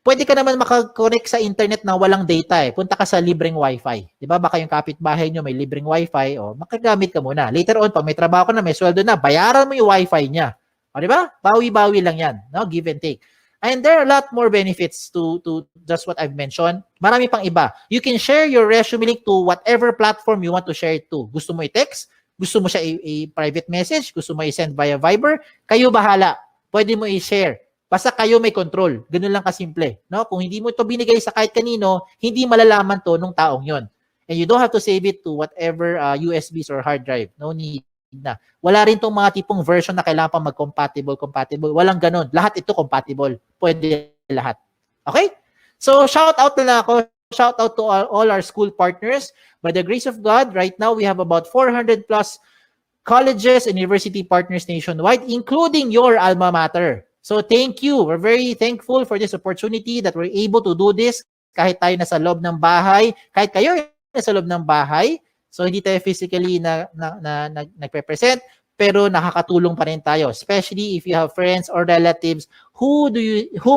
Pwede ka naman makakonect sa internet na walang data eh. Punta ka sa libreng wifi. Di ba? Baka yung kapitbahay nyo may libreng wifi. O, makagamit ka muna. Later on, pag may trabaho ka na, may sweldo na, bayaran mo yung wifi niya. O, di ba? Bawi-bawi lang yan. No? Give and take. And there are a lot more benefits to just what I've mentioned. Marami pang iba. You can share your resume link to whatever platform you want to share it to. Gusto mo i-text? Gusto mo siya i-private message? Gusto mo i-send via Viber? Kayo bahala. Pwede mo i-share. Basta kayo may control. Ganun lang kasimple. No? Kung hindi mo ito binigay sa kahit kanino, hindi malalaman to nung taong yon. And you don't have to save it to whatever USBs or hard drive. No need na. Wala rin tong mga tipong version na kailangan pa mag-compatible. Walang ganun. Lahat ito compatible. Pwede lahat. Okay? So, shout out na ako. Shout out to all our school partners. By the grace of God, right now we have about 400 plus colleges and university partners nationwide, including your alma mater. So, thank you. We're very thankful for this opportunity that we're able to do this kahit tayo nasa loob ng bahay, kahit kayo nasa loob ng bahay. So, hindi tayo physically nagpe-present, pero nakakatulong pa rin tayo. Especially if you have friends or relatives whom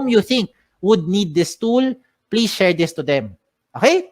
you think would need this tool, please share this to them. Okay?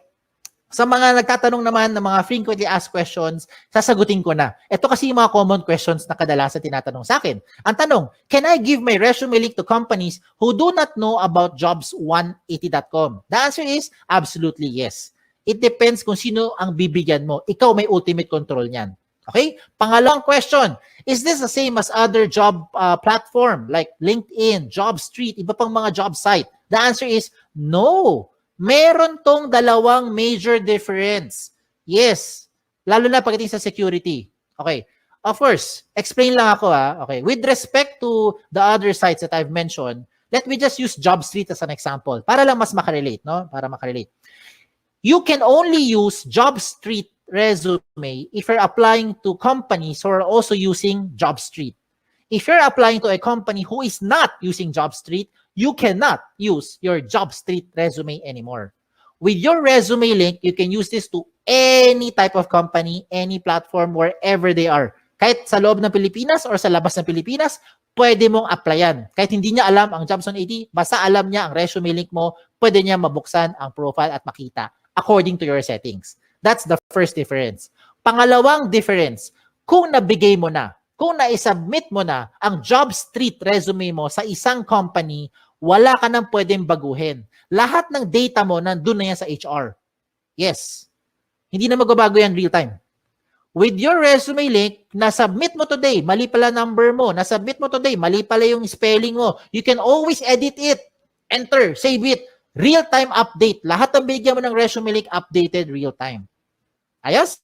Sa mga nagtatanong naman ng mga frequently asked questions, sasagutin ko na. Ito kasi yung mga common questions na kadalasan tinatanong sa akin. Ang tanong, can I give my resume link to companies who do not know about jobs180.com? The answer is absolutely yes. It depends kung sino ang bibigyan mo. Ikaw may ultimate control niyan. Okay? Pangalawang question, is this the same as other job platform like LinkedIn, JobStreet, iba pang mga job site? The answer is no. Meron tong dalawang major difference. Yes. Lalo na pagdating sa security. Okay. Of course, explain lang ako Okay. With respect to the other sites that I've mentioned, let me just use JobStreet as an example para lang mas makarelate, no? Para makarelate. You can only use JobStreet resume if you're applying to companies who are also using JobStreet. If you're applying to a company who is not using JobStreet, you cannot use your JobStreet resume anymore. With your resume link, you can use this to any type of company, any platform, wherever they are. Kahit sa loob ng Pilipinas or sa labas ng Pilipinas, pwede mong applyan. Kahit hindi niya alam ang Jobs 180, basta alam niya ang resume link mo, pwede niya mabuksan ang profile at makita according to your settings. That's the first difference. Pangalawang difference, kung nabigay mo na, kung na-submit mo na ang JobStreet resume mo sa isang company, wala ka nang pwedeng baguhin. Lahat ng data mo nandun na yan sa HR. Yes. Hindi na magbabago yan real time. with your resume link, na-submit mo today, mali pala number mo, na-submit mo today, mali pala yung spelling mo, you can always edit it, enter, save it, real-time update. Lahat ng bigyan mo ng resume link, updated real-time. Ayos?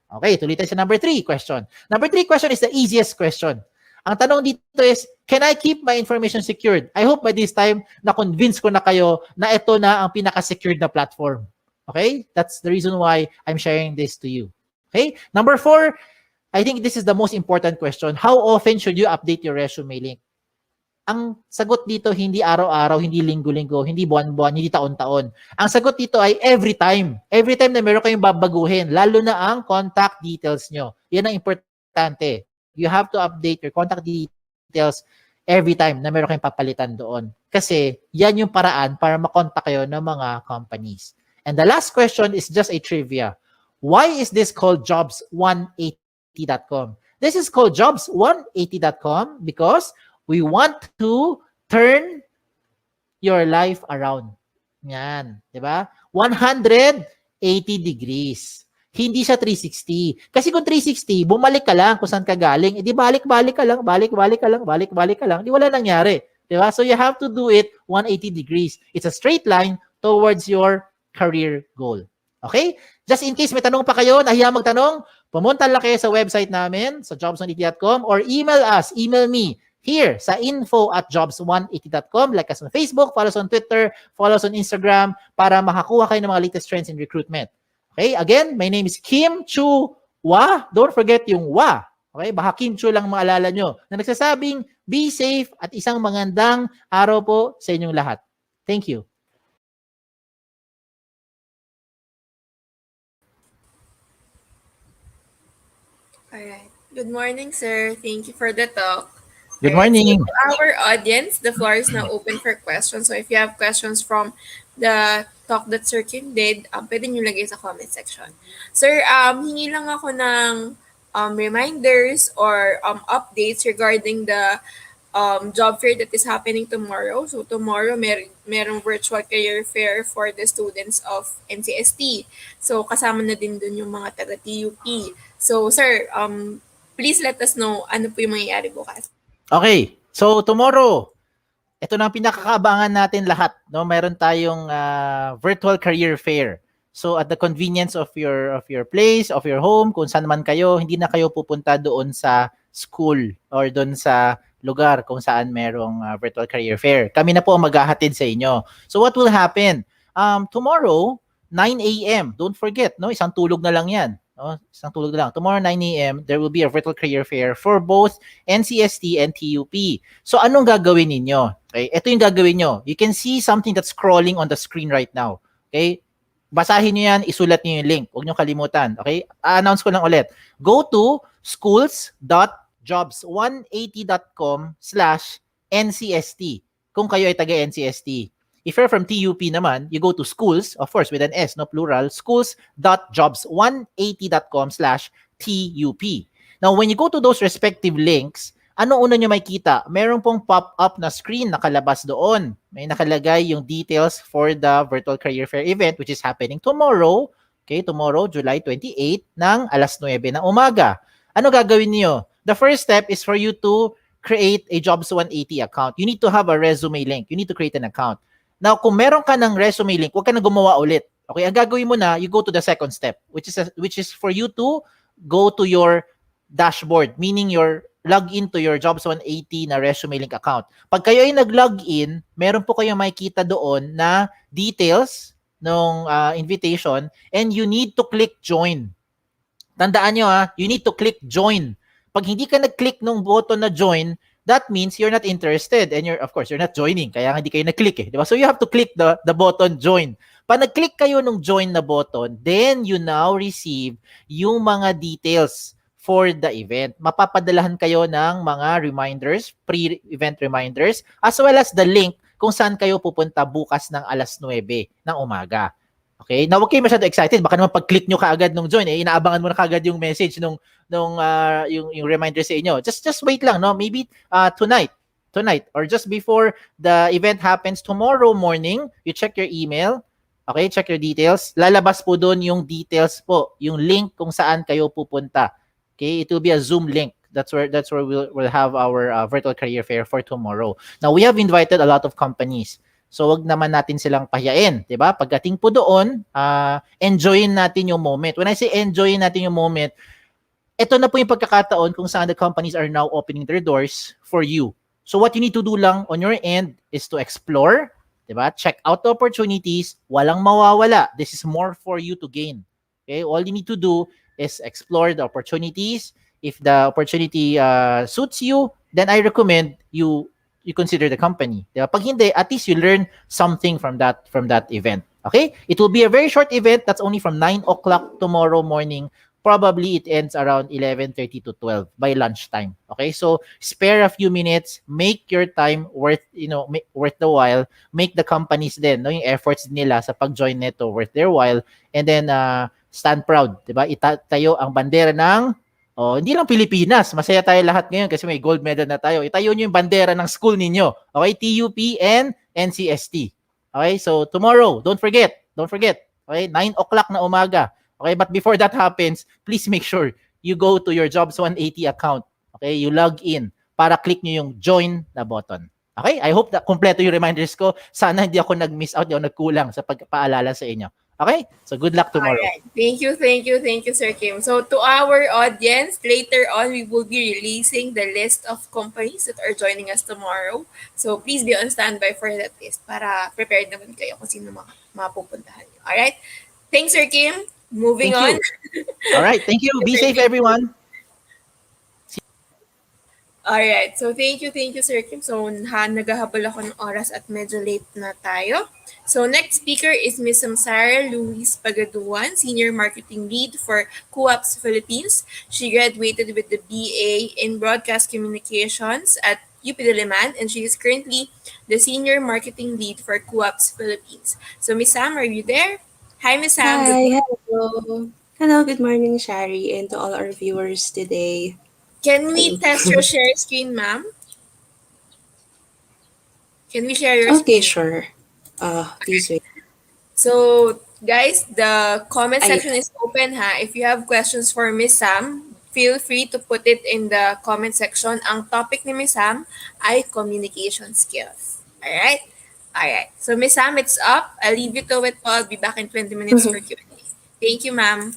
Okay, tulitin sa number 3 question. Number 3 question is the easiest question. Ang tanong dito is, can I keep my information secured? I hope by this time, na-convince ko na kayo na ito na ang pinaka-secured na platform. Okay? That's the reason why I'm sharing this to you. Okay? Number 4, I think this is the most important question. How often should you update your resume link? Ang sagot dito, hindi araw-araw, hindi linggo-linggo, hindi buwan-buwan, hindi taon-taon. Ang sagot dito ay every time. Every time na meron kayong babaguhin, lalo na ang contact details nyo. Yan ang importante. You have to update your contact details every time na meron kayong papalitan doon. Kasi yan yung paraan para makontak kayo ng mga companies. And the last question is just a trivia. Why is this called jobs180.com? This is called jobs180.com because we want to turn your life around. Yan, di ba? 180 degrees. Hindi siya 360. Kasi kung 360, bumalik ka lang kung saan ka galing. Di balik-balik ka lang, balik-balik ka lang, balik-balik ka lang. Di wala nangyari. Di ba? So you have to do it 180 degrees. It's a straight line towards your career goal. Okay? Just in case may tanong pa kayo, nahiya magtanong, pumunta lang kayo sa website namin, sa jobs180.com, or email us, email me, here sa info@jobs180.com. Like us on Facebook, follow us on Twitter, follow us on Instagram para makakuha kayo ng mga latest trends in recruitment. Okay, again, my name is Kim Chu Wa. Don't forget yung Wa. Okay, baka Kim Chu lang maalala nyo na nagsasabing be safe at isang magandang araw po sa inyong lahat. Thank you. Alright. Good morning, sir. Thank you for the talk. Good Alright, morning. so to our audience, the floor is now open for questions. So if you have questions from the talk that Sir Kim did, pwede nyo lagay sa comment section. Sir, hingi lang ako ng reminders or updates regarding the job fair that is happening tomorrow. So tomorrow, merong virtual career fair for the students of NCST. So kasama na din dun yung mga taga TUP. So sir, please let us know ano po yung mangyayari bukas. Okay, so tomorrow, ito na ang pinakakaabangan natin lahat. No? Meron tayong virtual career fair. So at the convenience of your place, of your home, kung saan man kayo, hindi na kayo pupunta doon sa school or doon sa lugar kung saan merong virtual career fair. Kami na po ang maghahatid sa inyo. So what will happen? Tomorrow, 9 a.m. Don't forget, no? Isang tulog na lang yan. No? Isang tulog na lang. Tomorrow, 9 a.m., there will be a virtual career fair for both NCST and TUP. So anong gagawin ninyo? Okay? Ito yung gagawin nyo. You can see something that's scrolling on the screen right now. Okay? Basahin nyo yan, isulat nyo yung link. Huwag nyo kalimutan. Okay? Announce ko lang ulit. Go to schools.jobs180.com/NCST kung kayo ay taga-NCST. If you're from TUP naman, you go to schools, of course, with an S, no plural, schools.jobs180.com/TUP. Now, when you go to those respective links, ano una nyo makita? Meron pong pop-up na screen nakalabas doon. May nakalagay yung details for the Virtual Career Fair event which is happening tomorrow, okay, tomorrow, July 28, ng 9:00 ng umaga. Ano gagawin niyo? The first step is for you to create a Jobs180 account. You need to have a resume link. You need to create an account. Now, kung meron ka ng resume link, huwag ka na gumawa ulit. Okay, ang gagawin mo na, you go to the second step, which is for you to go to your dashboard, meaning your log into your Jobs180 na resume link account. Pag kayo ay nag-log in, meron po kayong makikita doon na details ng invitation and you need to click join. Tandaan nyo you need to click join. Pag hindi ka nag-click ng button na join, that means you're not interested and you're not joining. Kaya hindi kayo nag-click eh. Diba? So you have to click the button join. Pag nag-click kayo ng join na button, then you now receive yung mga details for the event. Mapapadalahan kayo ng mga reminders, pre-event reminders, as well as the link kung saan kayo pupunta bukas ng 9:00 ng umaga. Okay? Now, huwag kayo masyado excited. Baka naman pag-click nyo kaagad nung join, inaabangan mo na kaagad yung message yung reminder sa inyo. Just wait lang, no? Maybe tonight or just before the event happens tomorrow morning, you check your email, Okay, check your details. Lalabas po doon yung details po, yung link kung saan kayo pupunta. Okay, it will be a Zoom link. That's where we'll have our virtual career fair for tomorrow. Now, we have invited a lot of companies. So, wag naman natin silang pahiyain, 'di ba? Pagdating po doon, enjoyin natin yung moment. When I say enjoyin natin yung moment, ito na po yung pagkakataon kung saan the companies are now opening their doors for you. So what you need to do lang on your end is to explore, 'di ba? Check out the opportunities, walang mawawala. This is more for you to gain. Okay? All you need to do is explore the opportunities. If the opportunity suits you, then I recommend you consider the company. 'Di ba? Pag hindi, at least you learn something from that event. Okay? It will be a very short event. That's only from 9 o'clock tomorrow morning. Probably it ends around 11:30 to 12 by lunchtime. Okay, so spare a few minutes, make your time worth the while, make the companies din, no, yung efforts nila sa pag-join nito worth their while, and then stand proud, 'di ba? Itayo ang bandera ng hindi lang Pilipinas, masaya tayo lahat ngayon kasi may gold medal na tayo. Itayo niyo yung bandera ng school ninyo. Okay, TUP and NCST. Okay, so tomorrow, don't forget. Okay, 9 o'clock na umaga. Okay, but before that happens, please make sure you go to your Jobs 180 account. Okay, you log in para click nyo yung join na button. Okay, I hope that kompleto yung reminders ko. Sana hindi ako nag-miss out, hindi ako nagkulang sa pagpaalala sa inyo. Okay, so good luck tomorrow. Alright. Thank you, Sir Kim. So to our audience, later on, we will be releasing the list of companies that are joining us tomorrow. So please be on standby for that list para prepared naman kayo kung sino mapupuntahan nyo. Alright? Thanks, Sir Kim. Moving Thank on. you. All right, thank you. Be safe, everyone. Alright, so thank you, Sir Kim. So, naghahabol ako ng oras at medyo late na tayo. So, next speaker is Ms. Samsara Luis Pagaduan, Senior Marketing Lead for CUAPS Philippines. She graduated with the BA in Broadcast Communications at UP Diliman, and she is currently the Senior Marketing Lead for CUAPS Philippines. So, Ms. Sam, are you there? Hi, Ms. Sam. Good Hi, morning. hello. Hello, good morning, Shari, and to all our viewers today. Can we test your share screen, ma'am? Can we share your Okay, screen? sure. Please wait. So, guys, the comment Ay- section is open, ha? If you have questions for Miss Sam, feel free to put it in the comment section. Ang topic ni Miss Sam ay communication skills. Alright? Alright. So, Miss Sam, it's up. I'll leave you to it. I'll be back in 20 minutes for Q&A. Thank you, ma'am.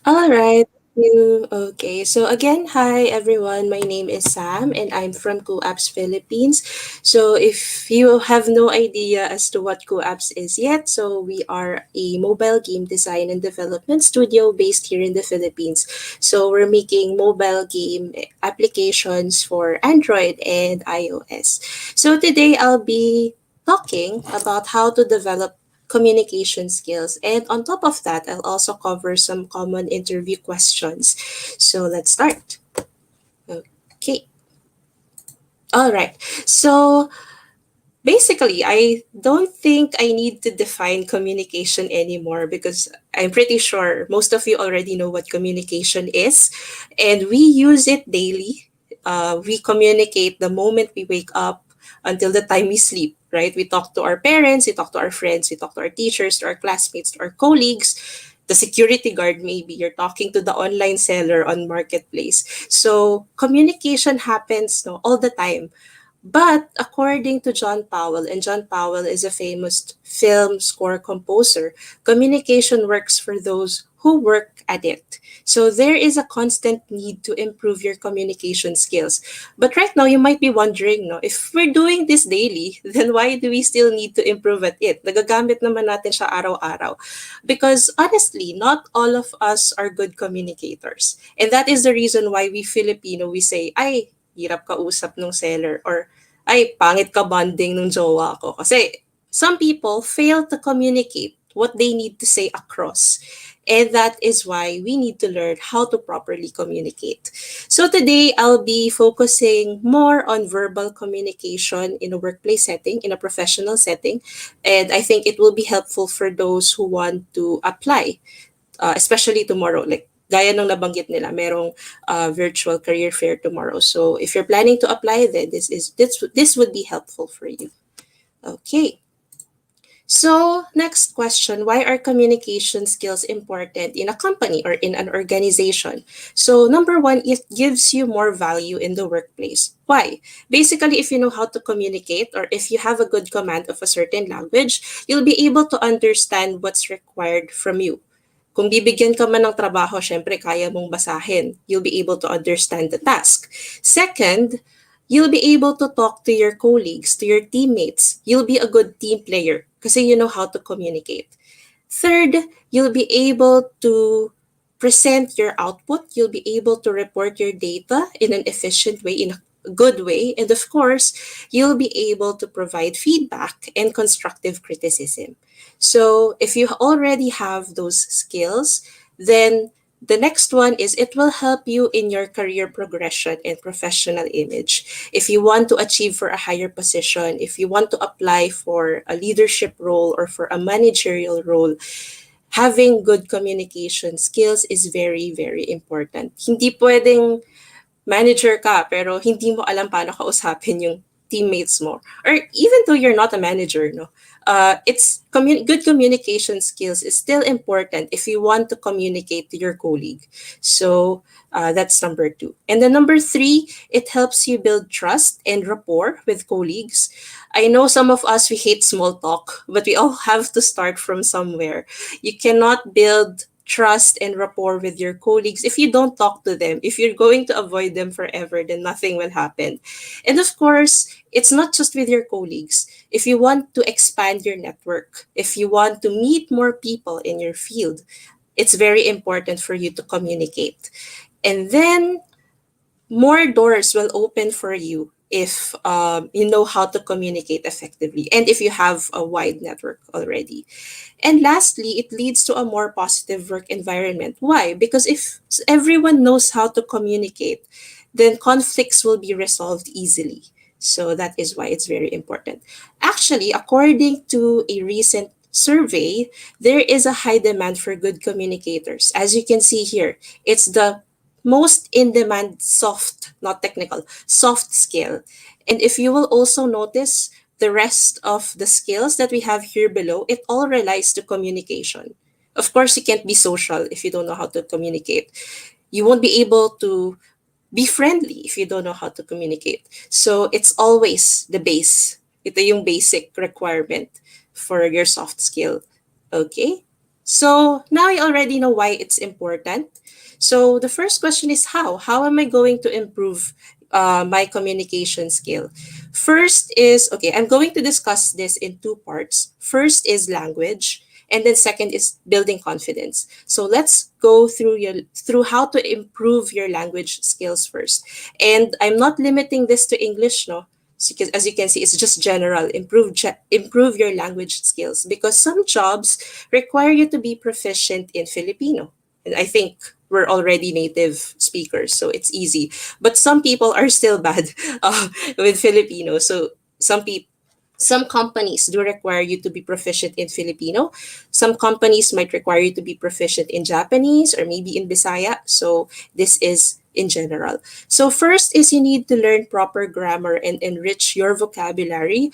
All right. Thank you. Okay. So again, hi everyone. My name is Sam and I'm from CoApps Philippines. So if you have no idea as to what CoApps is yet, so we are a mobile game design and development studio based here in the Philippines. So we're making mobile game applications for Android and iOS. So today I'll be talking about how to develop communication skills. And on top of that, I'll also cover some common interview questions. So let's start. Okay. All right. So basically, I don't think I need to define communication anymore because I'm pretty sure most of you already know what communication is, and we use it daily. We communicate the moment we wake up until the time we sleep, right? We talk to our parents, we talk to our friends, we talk to our teachers, to our classmates, to our colleagues, the security guard, maybe you're talking to the online seller on marketplace. So communication happens, no, all the time. But according to John Powell, and John Powell is a famous film score composer, communication works for those who work at it. So there is a constant need to improve your communication skills. But right now, you might be wondering, no, if we're doing this daily, then why do we still need to improve at it? Nagagamit naman natin siya araw-araw. Because honestly, not all of us are good communicators. And that is the reason why we Filipino, we say, ay, hirap kausap ng seller, or ay, pangit ka bonding ng jowa ko. Kasi some people fail to communicate what they need to say across. And that is why we need to learn how to properly communicate. So today, I'll be focusing more on verbal communication in a workplace setting, in a professional setting. And I think it will be helpful for those who want to apply, especially tomorrow. Like, gaya ng nabanggit nila, merong virtual career fair tomorrow. So if you're planning to apply, then this would be helpful for you. Okay. So, next question, why are communication skills important in a company or in an organization? So, number one, it gives you more value in the workplace. Why? Basically, if you know how to communicate or if you have a good command of a certain language, you'll be able to understand what's required from you. Kung bibigyan ka man ng trabaho, syempre kaya mong basahin. You'll be able to understand the task. Second, you'll be able to talk to your colleagues, to your teammates. You'll be a good team player kasi you know how to communicate. Third, you'll be able to present your output. You'll be able to report your data in an efficient way, in a good way. And of course, you'll be able to provide feedback and constructive criticism. So if you already have those skills, then the next one is it will help you in your career progression and professional image. If you want to achieve for a higher position, if you want to apply for a leadership role or for a managerial role, having good communication skills is very, very important. Hindi pwedeng manager ka pero hindi mo alam paano kausapin yung teammates mo. Or even though you're not a manager, no, good communication skills is still important if you want to communicate to your colleague. So that's number two. And then number three, it helps you build trust and rapport with colleagues. I know some of us, we hate small talk, but we all have to start from somewhere. You cannot build trust and rapport with your colleagues if you don't talk to them. If you're going to avoid them forever, then nothing will happen. And of course, it's not just with your colleagues. If you want to expand your network, if you want to meet more people in your field, it's very important for you to communicate. And then more doors will open for you if you know how to communicate effectively and if you have a wide network already. And lastly, it leads to a more positive work environment. Why? Because if everyone knows how to communicate, then conflicts will be resolved easily. So that is why it's very important. Actually, according to a recent survey, there is a high demand for good communicators. As you can see here, it's the most in demand soft, not technical, soft skill. And if you will also notice, the rest of the skills that we have here below, it all relies to communication. Of course, you can't be social if you don't know how to communicate. You won't be able to be friendly if you don't know how to communicate. So it's always the base. Ito yung basic requirement for your soft skill. Okay? So now I already know why it's important. So the first question is how? How am I going to improve my communication skill? First is, okay, I'm going to discuss this in two parts. First is language, and then second is building confidence. So let's go through how to improve your language skills first. And I'm not limiting this to English, no. Because as you can see, it's just general. Improve your language skills because some jobs require you to be proficient in Filipino. And I think we're already native speakers, so it's easy. But some people are still bad with Filipino. So some people, some companies do require you to be proficient in Filipino. Some companies might require you to be proficient in Japanese or maybe in Bisaya. So this is in general. So first is you need to learn proper grammar and enrich your vocabulary.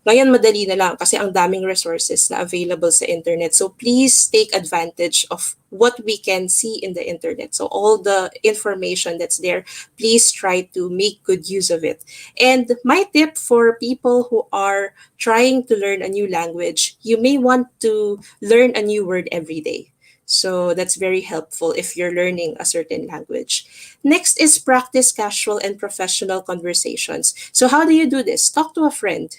Ngayon, madali na lang kasi ang daming resources na available sa internet. So please take advantage of what we can see in the internet. So all the information that's there, please try to make good use of it. And my tip for people who are trying to learn a new language, you may want to learn a new word every day. So that's very helpful if you're learning a certain language. Next is practice casual and professional conversations. So how do you do this? Talk to a friend.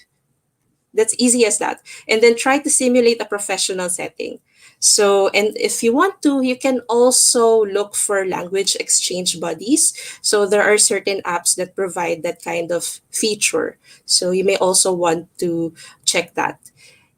That's easy as that. And then try to simulate a professional setting. So, and if you want to, you can also look for language exchange buddies. So there are certain apps that provide that kind of feature. So you may also want to check that.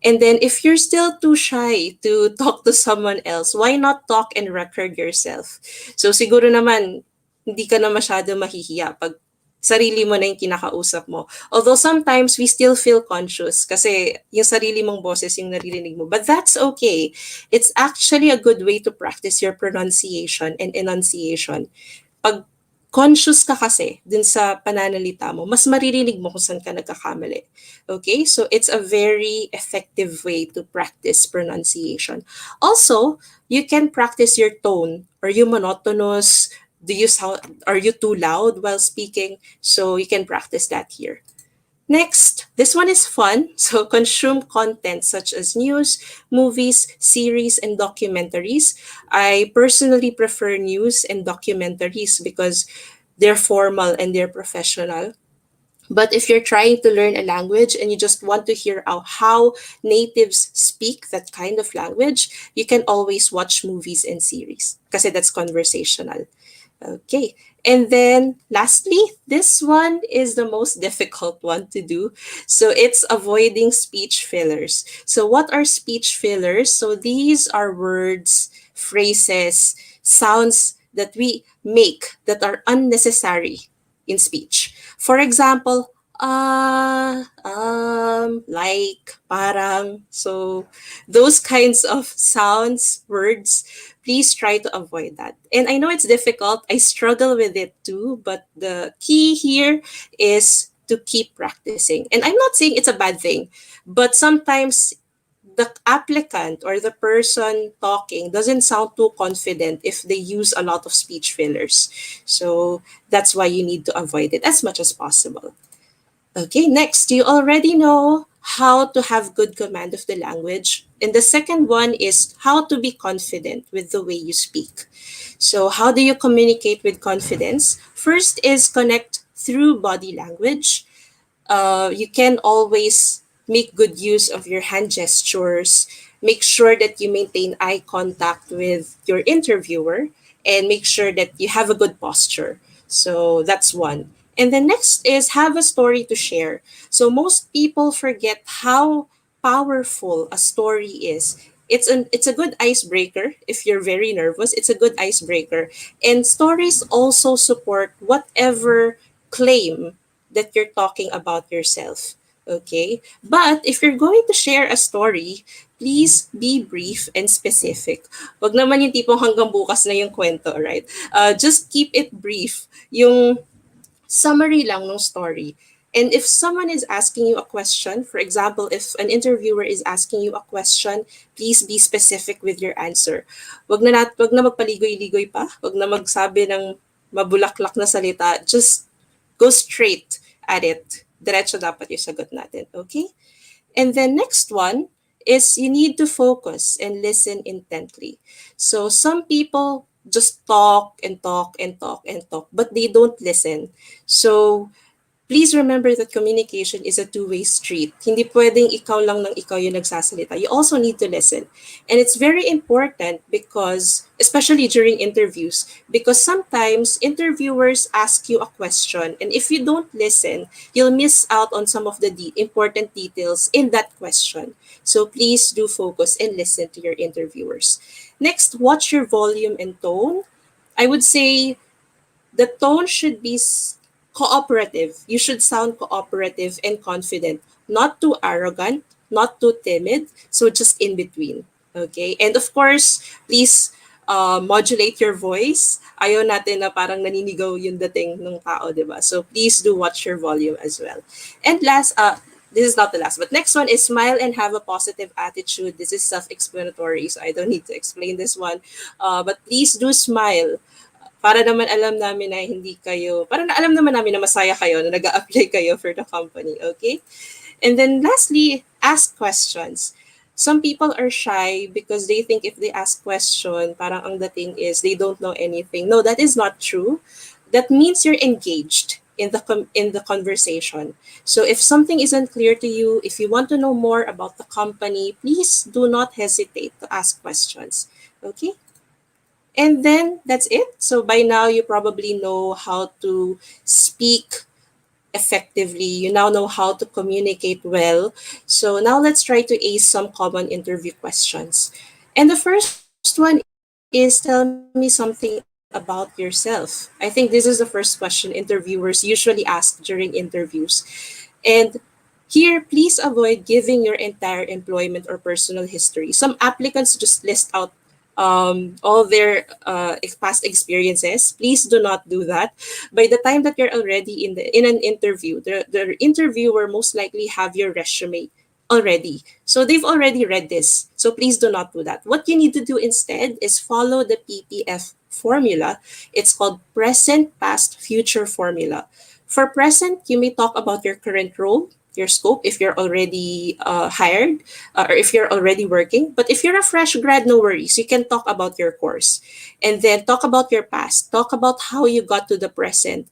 And then if you're still too shy to talk to someone else, why not talk and record yourself? So siguro naman, hindi ka na masyado mahihiya pag sarili mo na yung kinakausap mo. Although sometimes we still feel conscious kasi yung sarili mong boses yung naririnig mo. But that's okay. It's actually a good way to practice your pronunciation and enunciation. Pag conscious ka kasi dun sa pananalita mo, mas maririnig mo kung saan ka nagkakamali. Okay? So it's a very effective way to practice pronunciation. Also, you can practice your tone. Are you monotonous? Do you sound, are you too loud while speaking? So you can practice that here. Next, this one is fun. So, consume content such as news, movies, series, and documentaries. I personally prefer news and documentaries because they're formal and they're professional. But if you're trying to learn a language and you just want to hear out how natives speak that kind of language, you can always watch movies and series because that's conversational. Okay. And then lastly, this one is the most difficult one to do. So it's avoiding speech fillers. So what are speech fillers? So these are words, phrases, sounds that we make that are unnecessary in speech. For example, like, parang. So those kinds of sounds, words, please try to avoid that. And I know it's difficult. I struggle with it too, but the key here is to keep practicing. And I'm not saying it's a bad thing, but sometimes the applicant or the person talking doesn't sound too confident if they use a lot of speech fillers. So that's why you need to avoid it as much as possible. Okay, next, you already know how to have good command of the language. And the second one is how to be confident with the way you speak. So, how do you communicate with confidence? First is connect through body language. You can always make good use of your hand gestures. Make sure that you maintain eye contact with your interviewer and make sure that you have a good posture. So that's one. And the next is have a story to share. So most people forget how powerful a story is. It's a good icebreaker if you're very nervous. It's a good icebreaker. And stories also support whatever claim that you're talking about yourself. Okay? But if you're going to share a story, please be brief and specific. Wag naman yung tipong hanggang bukas na yung kwento, right? Just keep it brief. Yung summary lang ng story. And if someone is asking you a question, for example, if an interviewer is asking you a question, please be specific with your answer. Wag na magpaligoy-ligoy pa. Wag na magsabi ng mabulaklak na salita. Just go straight at it. Diretso dapat yung sagot natin. Okay? And then next one is you need to focus and listen intently. So some people just talk and talk and talk and talk, but they don't listen. So please remember that communication is a two-way street. Hindi pwedeng ikaw lang ng ikaw yung nagsasalita. You also need to listen. And it's very important because, especially during interviews, because sometimes interviewers ask you a question and if you don't listen, you'll miss out on some of the important details in that question. So please do focus and listen to your interviewers. Next, watch your volume and tone. I would say the tone should be cooperative. You should sound cooperative and confident, not too arrogant, not too timid. So just in between. Okay? And of course, please modulate your voice. Ayaw natin na parang naninigaw yung dating ng tao, di ba? So please do watch your volume as well. And last, this is not the last, but next one is smile and have a positive attitude. This is self-explanatory, so I don't need to explain this one. But please do smile para naman alam namin na hindi kayo, para na alam naman namin na masaya kayo, na nag-a-apply kayo for the company, okay? And then lastly, ask questions. Some people are shy because they think if they ask question, parang ang dating is they don't know anything. No, that is not true. That means you're engaged in the conversation. So if something isn't clear to you, if you want to know more about the company, please do not hesitate to ask questions. Okay? And then that's it. So by now, you probably know how to speak effectively. You now know how to communicate well. So now let's try to ace some common interview questions. And the first one is tell me something about yourself. I think this is the first question interviewers usually ask during interviews. And here, please avoid giving your entire employment or personal history. Some applicants just list out all their past experiences. Please do not do that. By the time that you're already in an interview, the interviewer most likely have your resume already. So they've already read this. So please do not do that. What you need to do instead is follow the PPF formula. It's called present, past, future formula. For present, you may talk about your current role, your scope if you're already hired, or if you're already working. But if you're a fresh grad, no worries. You can talk about your course and then talk about your past, talk about how you got to the present.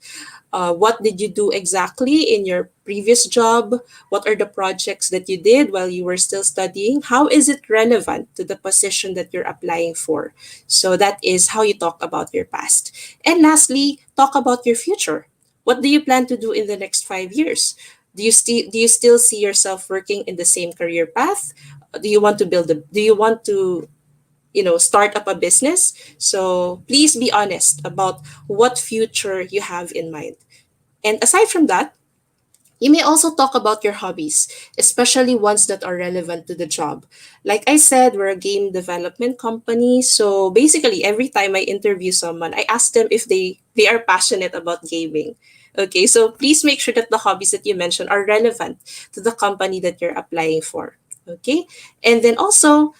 What did you do exactly in your previous job? What are the projects that you did while you were still studying? How is it relevant to the position that you're applying for? So that is how you talk about your past. And lastly, talk about your future. What do you plan to do in the next 5 years? Do you still see yourself working in the same career path? Do you want to start up a business? So please be honest about what future you have in mind. And aside from that, you may also talk about your hobbies, especially ones that are relevant to the job. Like I said, we're a game development company. So basically, every time I interview someone, I ask them if they are passionate about gaming. Okay, so please make sure that the hobbies that you mentioned are relevant to the company that you're applying for. Okay, and then also,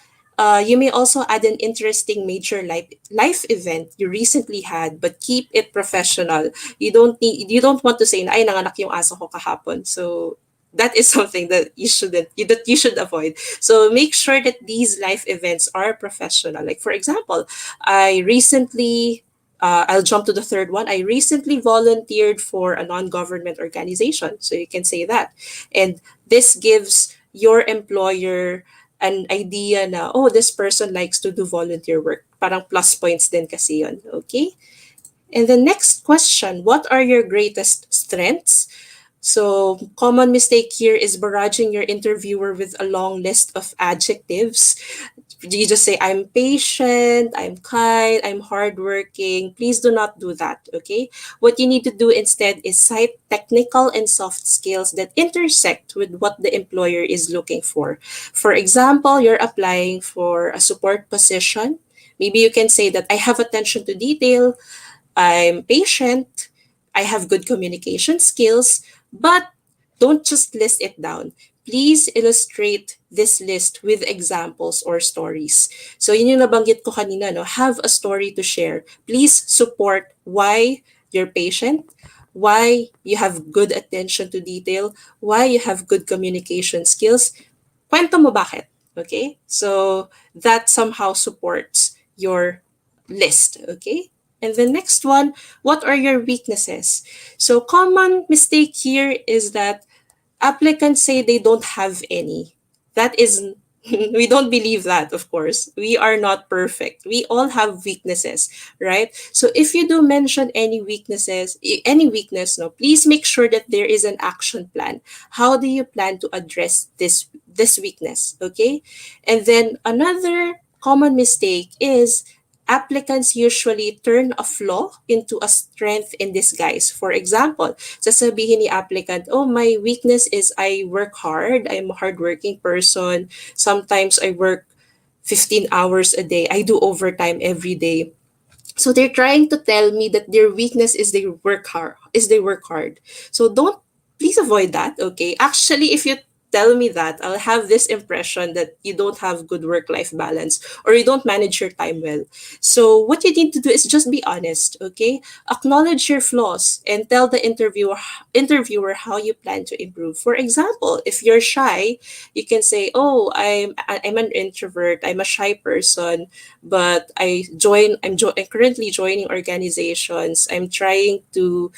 you may also add an interesting major life event you recently had, but keep it professional. You don't want to say na ay nanganak yung aso ko kahapon. So that is something that you should avoid. So make sure that these life events are professional. Like for example, I recently I'll jump to the third one. I recently volunteered for a non-government organization. So you can say that. And this gives your employer an idea na, oh, this person likes to do volunteer work. Parang plus points din kasi yun. Okay? And the next question, what are your greatest strengths? So, common mistake here is barraging your interviewer with a long list of adjectives. You just say, I'm patient, I'm kind, I'm hardworking. Please do not do that, okay? What you need to do instead is cite technical and soft skills that intersect with what the employer is looking for. For example, you're applying for a support position. Maybe you can say that I have attention to detail, I'm patient, I have good communication skills, but don't just list it down. Please illustrate this list with examples or stories. So yun yung nabanggit ko kanina, no? Have a story to share. Please support why you're patient, why you have good attention to detail, why you have good communication skills. Kwento mo bakit. Okay? So that somehow supports your list. Okay? And the next one, what are your weaknesses? So common mistake here is that applicants say they don't have any. That is, we don't believe that, of course. We are not perfect. We all have weaknesses, right? So if you do mention any weaknesses, any weakness, no, please make sure that there is an action plan. How do you plan to address this weakness? Okay? And then another common mistake is applicants usually turn a flaw into a strength in disguise. For example, sasabihin ni applicant, oh, my weakness is I work hard. I'm a hardworking person. Sometimes I work 15 hours a day. I do overtime every day. So they're trying to tell me that their weakness is they work hard. So don't please avoid that, okay? Actually, if you tell me that, I'll have this impression that you don't have good work-life balance or you don't manage your time well. So what you need to do is just be honest, okay? Acknowledge your flaws and tell the interviewer how you plan to improve. For example, if you're shy, you can say, "Oh, I'm an introvert. I'm a shy person, but I'm currently joining organizations. I'm trying to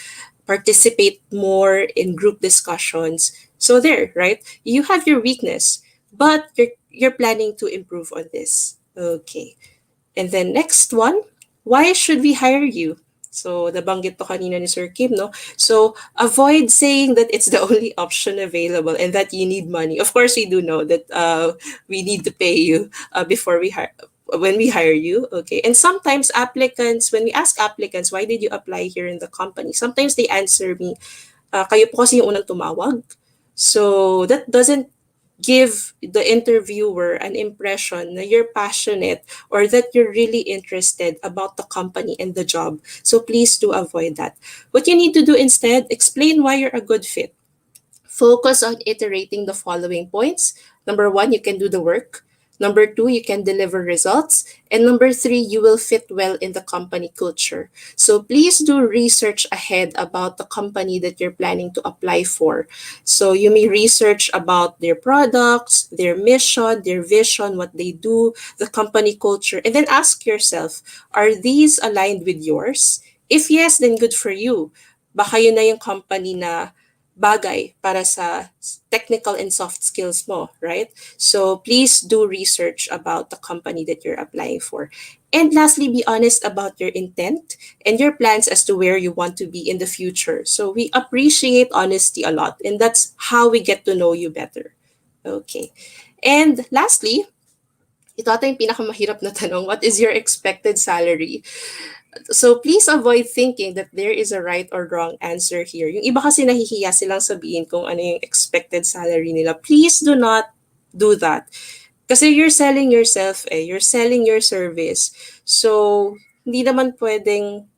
participate more in group discussions." So there, right? You have your weakness, but you're planning to improve on this. Okay. And then next one, why should we hire you? So nabanggit to kanina ni Sir Kim, no? So avoid saying that it's the only option available and that you need money. Of course, we do know that we need to pay you before we hire when we hire you. Okay. And sometimes applicants, when we ask applicants, why did you apply here in the company? Sometimes they answer me, kayo po kasi yung unang tumawag. So that doesn't give the interviewer an impression that you're passionate or that you're really interested about the company and the job. So please do avoid that. What you need to do instead, explain why you're a good fit. Focus on iterating the following points. Number one, you can do the work. Number two, you can deliver results. And number three, you will fit well in the company culture. So please do research ahead about the company that you're planning to apply for. So you may research about their products, their mission, their vision, what they do, the company culture, and then ask yourself, are these aligned with yours? If yes, then good for you. Baka yun na yung company na bagay para sa technical and soft skills mo, right? So please do research about the company that you're applying for. And lastly, be honest about your intent and your plans as to where you want to be in the future. So we appreciate honesty a lot, and that's how we get to know you better. Okay. And lastly, ito ata yung pinakamahirap na tanong, what is your expected salary? So please avoid thinking that there is a right or wrong answer here. Yung iba kasi nahihiya silang sabihin kung ano yung expected salary nila. Please do not do that. Kasi you're selling yourself you're selling your service. So hindi naman pwedeng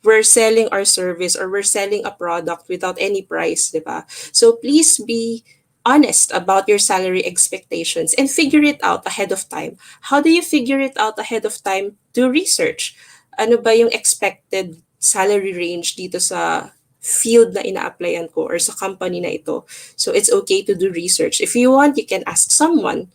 we're selling our service or we're selling a product without any price, di ba? So please be honest about your salary expectations and figure it out ahead of time. How do you figure it out ahead of time? Do research. Ano ba yung expected salary range dito sa field na ina-applyan ko or sa company na ito? So it's okay to do research. If you want, you can ask someone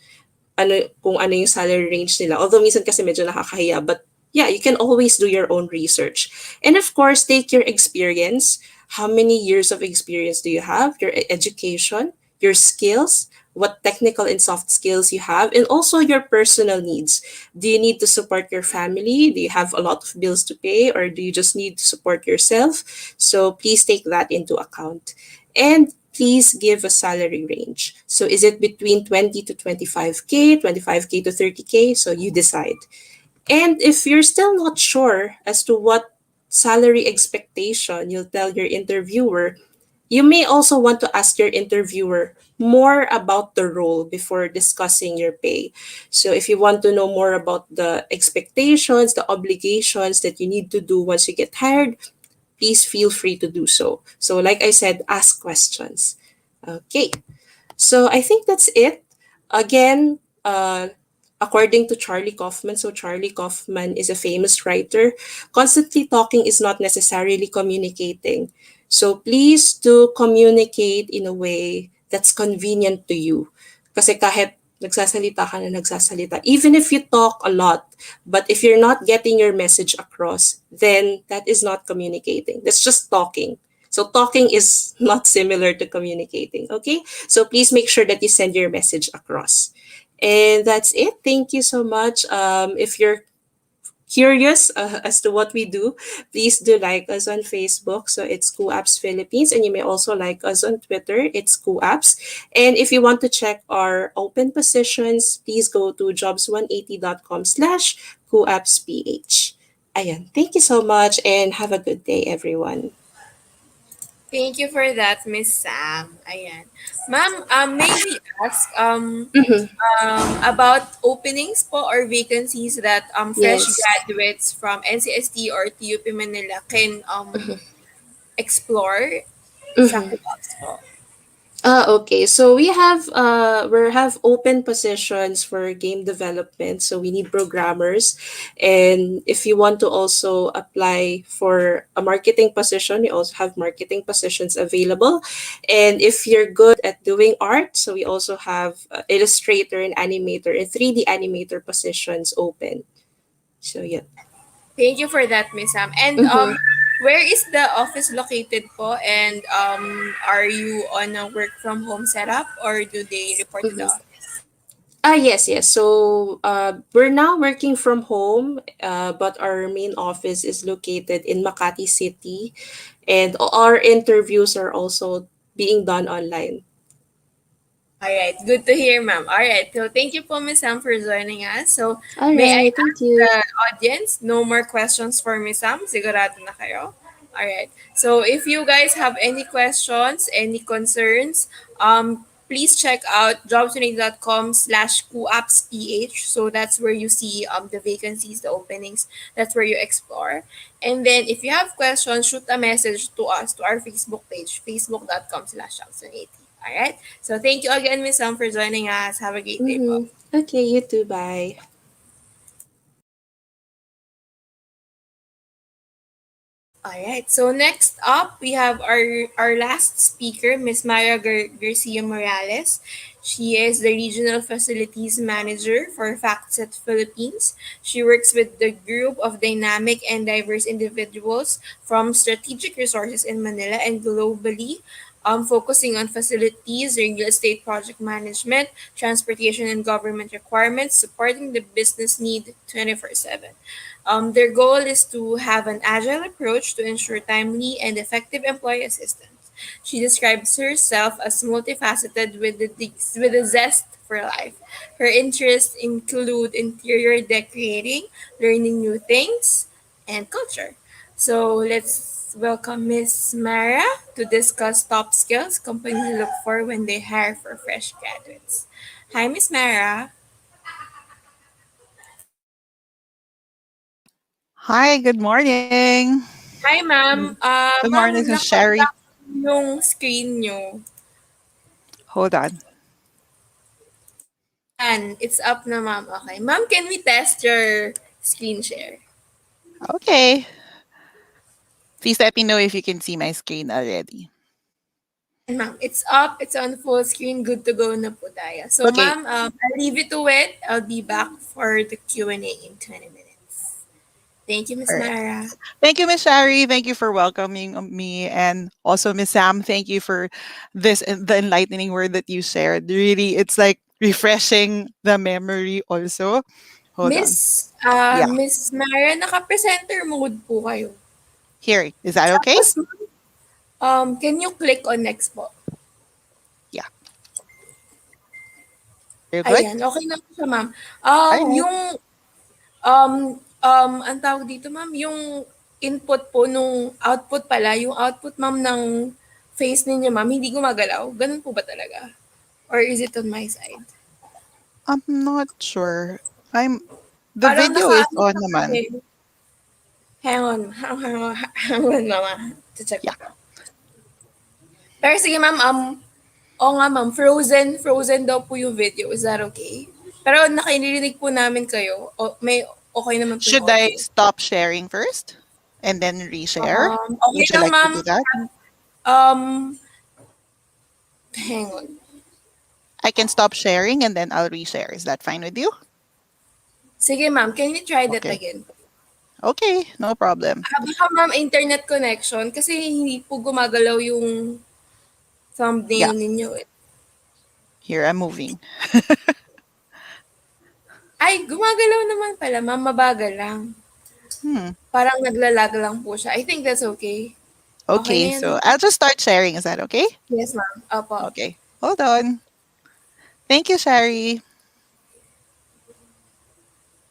kung ano yung salary range nila. Although minsan kasi medyo nakakahiya, but yeah, you can always do your own research. And of course, take your experience. How many years of experience do you have? Your education, your skills, what technical and soft skills you have, and also your personal needs. Do you need to support your family? Do you have a lot of bills to pay, or do you just need to support yourself? So please take that into account. And please give a salary range. So is it between 20 to 25K, 25K to 30K? So you decide. And if you're still not sure as to what salary expectation you'll tell your interviewer, you may also want to ask your interviewer more about the role before discussing your pay. So if you want to know more about the expectations, the obligations that you need to do once you get hired, please feel free to do so. So like I said, ask questions. Okay. So I think that's it. Again, according to Charlie Kaufman, so Charlie Kaufman is a famous writer, constantly talking is not necessarily communicating. So please do communicate in a way that's convenient to you. Kasi kahit nagsasalita ka na nagsasalita, even if you talk a lot, but if you're not getting your message across, then that is not communicating. That's just talking. So talking is not similar to communicating, okay? So please make sure that you send your message across. And that's it. Thank you so much. If you're curious as to what we do, please do like us on Facebook. So it's Apps Philippines. And you may also like us on Twitter. It's Apps. And if you want to check our open positions, please go to jobs180.com/QAppsPH. Ayan. Thank you so much and have a good day, everyone. Thank you for that, Miss Sam. Ayan. Ma'am, may we ask Mhm. about openings po or vacancies that fresh Yes. graduates from NCST or TUP Manila can explore sa Mhm. co-ops po? Okay. So we have open positions for game development. So we need programmers, and if you want to also apply for a marketing position, we also have marketing positions available. And if you're good at doing art, so we also have illustrator and animator and 3D animator positions open. So yeah. Thank you for that, Miss Sam. And Mm-hmm. where is the office located po? And are you on a work from home setup or do they report to the Mm-hmm. office? Yes, yes. So we're now working from home, but our main office is located in Makati City, and our interviews are also being done online. All right, good to hear, ma'am. All right, so thank you po, Miss Sam, for joining us. So, All may I right, ask thank you. the audience, no more questions for Miss Sam? Sigurado na kayo? All right. So, if you guys have any questions, any concerns, please check out jobs20.com/QAppsPH. So that's where you see the vacancies, the openings. That's where you explore. And then if you have questions, shoot a message to us to our Facebook page, facebook.com/jobs2080. All right. So thank you again, Miss Sam, for joining us. Have a great day, po. Mm-hmm. Okay, you too. Bye. All right. So next up, we have our last speaker, Miss Maya Garcia Morales. She is the Regional Facilities Manager for FactSet Philippines. She works with the group of dynamic and diverse individuals from strategic resources in Manila and globally, focusing on facilities, real estate project management, transportation and government requirements, supporting the business need 24/7. Their goal is to have an agile approach to ensure timely and effective employee assistance. She describes herself as multifaceted with a zest for life. Her interests include interior decorating, learning new things, and culture. So let's welcome Miss Mara to discuss top skills companies look for when they hire for fresh graduates. Hi, Miss Mara. Hi, good morning. Hi, ma'am. Good Ma'am, morning, Miss Sherry. naka-black yung screen nyo. Hold on. Yan, it's up na, ma'am. Okay. Ma'am, can we test your screen share? Okay. Please let me know if you can see my screen already. Yan, ma'am. It's up. It's on full screen. Good to go na po tayo. So, Okay. ma'am, I'll leave it to it. I'll be back for the Q&A in 20 minutes. Thank you, Miss All right. Mara. Thank you, Miss Sherry. Thank you for welcoming me. And also, Miss Sam, thank you for the enlightening word that you shared. Really, it's like refreshing the memory also. Hold on. Yeah. Miss Mara, naka-presenter mode po kayo. Here. Is that okay? Tapos, can you click on next po? Yeah. You're good? Ayan, okay na po siya, ma'am. All right. Yung ang tawag dito, ma'am, yung input po nung output pala, yung output, ma'am, ng face ninyo, ma'am, hindi gumagalaw. Ganun po ba talaga? Or is it on my side? I'm not sure. The Parang video is naka-ano on siya kasi. naman. Hang on, mama. Check ko Yeah. po. Pero sige, ma'am, oo nga, ma'am, frozen daw po yung video. Is that okay? Pero nakinig po namin kayo. O, may okay naman po yung Should I audio. stop sharing first and then reshare? Okay Would you lang, like to ma'am. do that? Um, Hang on. I can stop sharing and then I'll reshare. Is that fine with you? Sige, ma'am. Can you try that Okay. again? Okay, no problem. Baka, ma'am, internet connection kasi hindi po gumagalaw yung Yeah, thumbnail ninyo eh. here I'm moving. Ay, gumagalaw naman pala, ma'am. Mabagal lang. Hmm. Parang naglalag lang po siya. I think that's okay. Okay na Okay, yan, so ma'am. I'll just start sharing. Is that okay? Yes, ma'am. Opo. Okay, hold on. Thank you, Shari.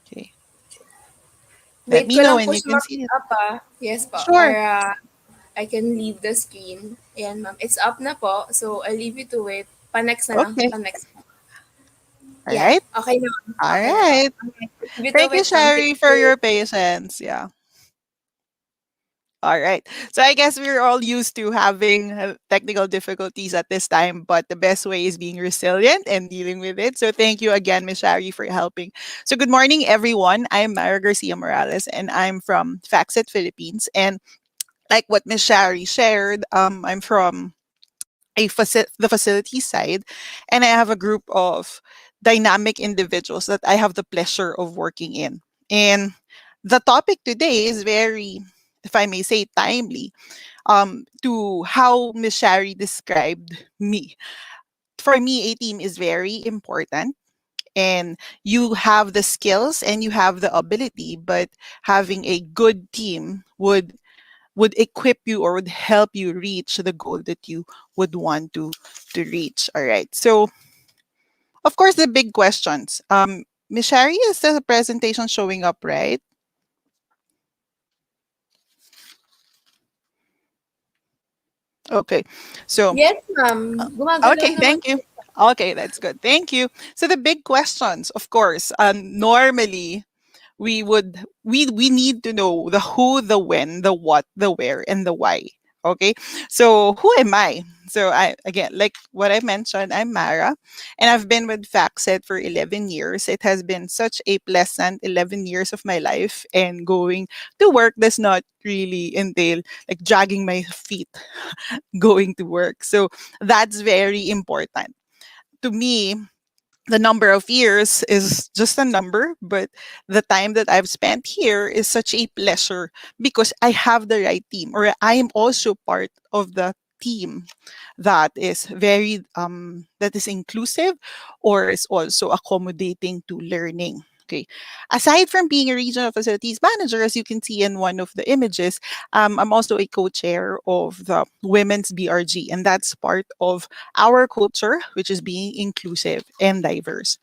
Okay, let Wait me ko know lang when po you siya can see it. up ah. Yes po. Sure. Para I can leave the screen. Ayan, ma'am. It's up na po. So, I'll leave you to it. Pa-next na lang. Okay. Pa-next. All Yeah. right. Okay na. All Okay na po. right. Okay. Leave it to Thank you, it, ma'am. Thank Shari, for you. your patience. Yeah. All right. So I guess we're all used to having technical difficulties at this time, but the best way is being resilient and dealing with it. So thank you again, Ms. Shari, for helping. So good morning, everyone. I'm Mara Garcia Morales, and I'm from FactSet Philippines. And like what Ms. Shari shared, I'm from the facility side, and I have a group of dynamic individuals that I have the pleasure of working in. And the topic today is very, if I may say, timely to how Miss Shari described me. For me, a team is very important, and you have the skills and you have the ability, but having a good team would equip you or would help you reach the goal that you would want to reach. All right. So of course the big questions. Miss Shari, is the presentation showing up right? Okay. So Yes, ma'am. Gumagalaw okay, naman thank you. Okay, that's good. Thank you. So the big questions, of course, normally we need to know the who, the when, the what, the where, and the why. Okay, so who am I? So I, again, like what I mentioned, I'm Mara, and I've been with FactSet for 11 years. It has been such a pleasant 11 years of my life, and going to work does not really entail like dragging my feet going to work. So that's very important to me. The number of years is just a number, but the time that I've spent here is such a pleasure because I have the right team, or I am also part of the team that is very that is inclusive or is also accommodating to learning. Okay. Aside from being a regional facilities manager, as you can see in one of the images, I'm also a co-chair of the Women's BRG, and that's part of our culture, which is being inclusive and diverse.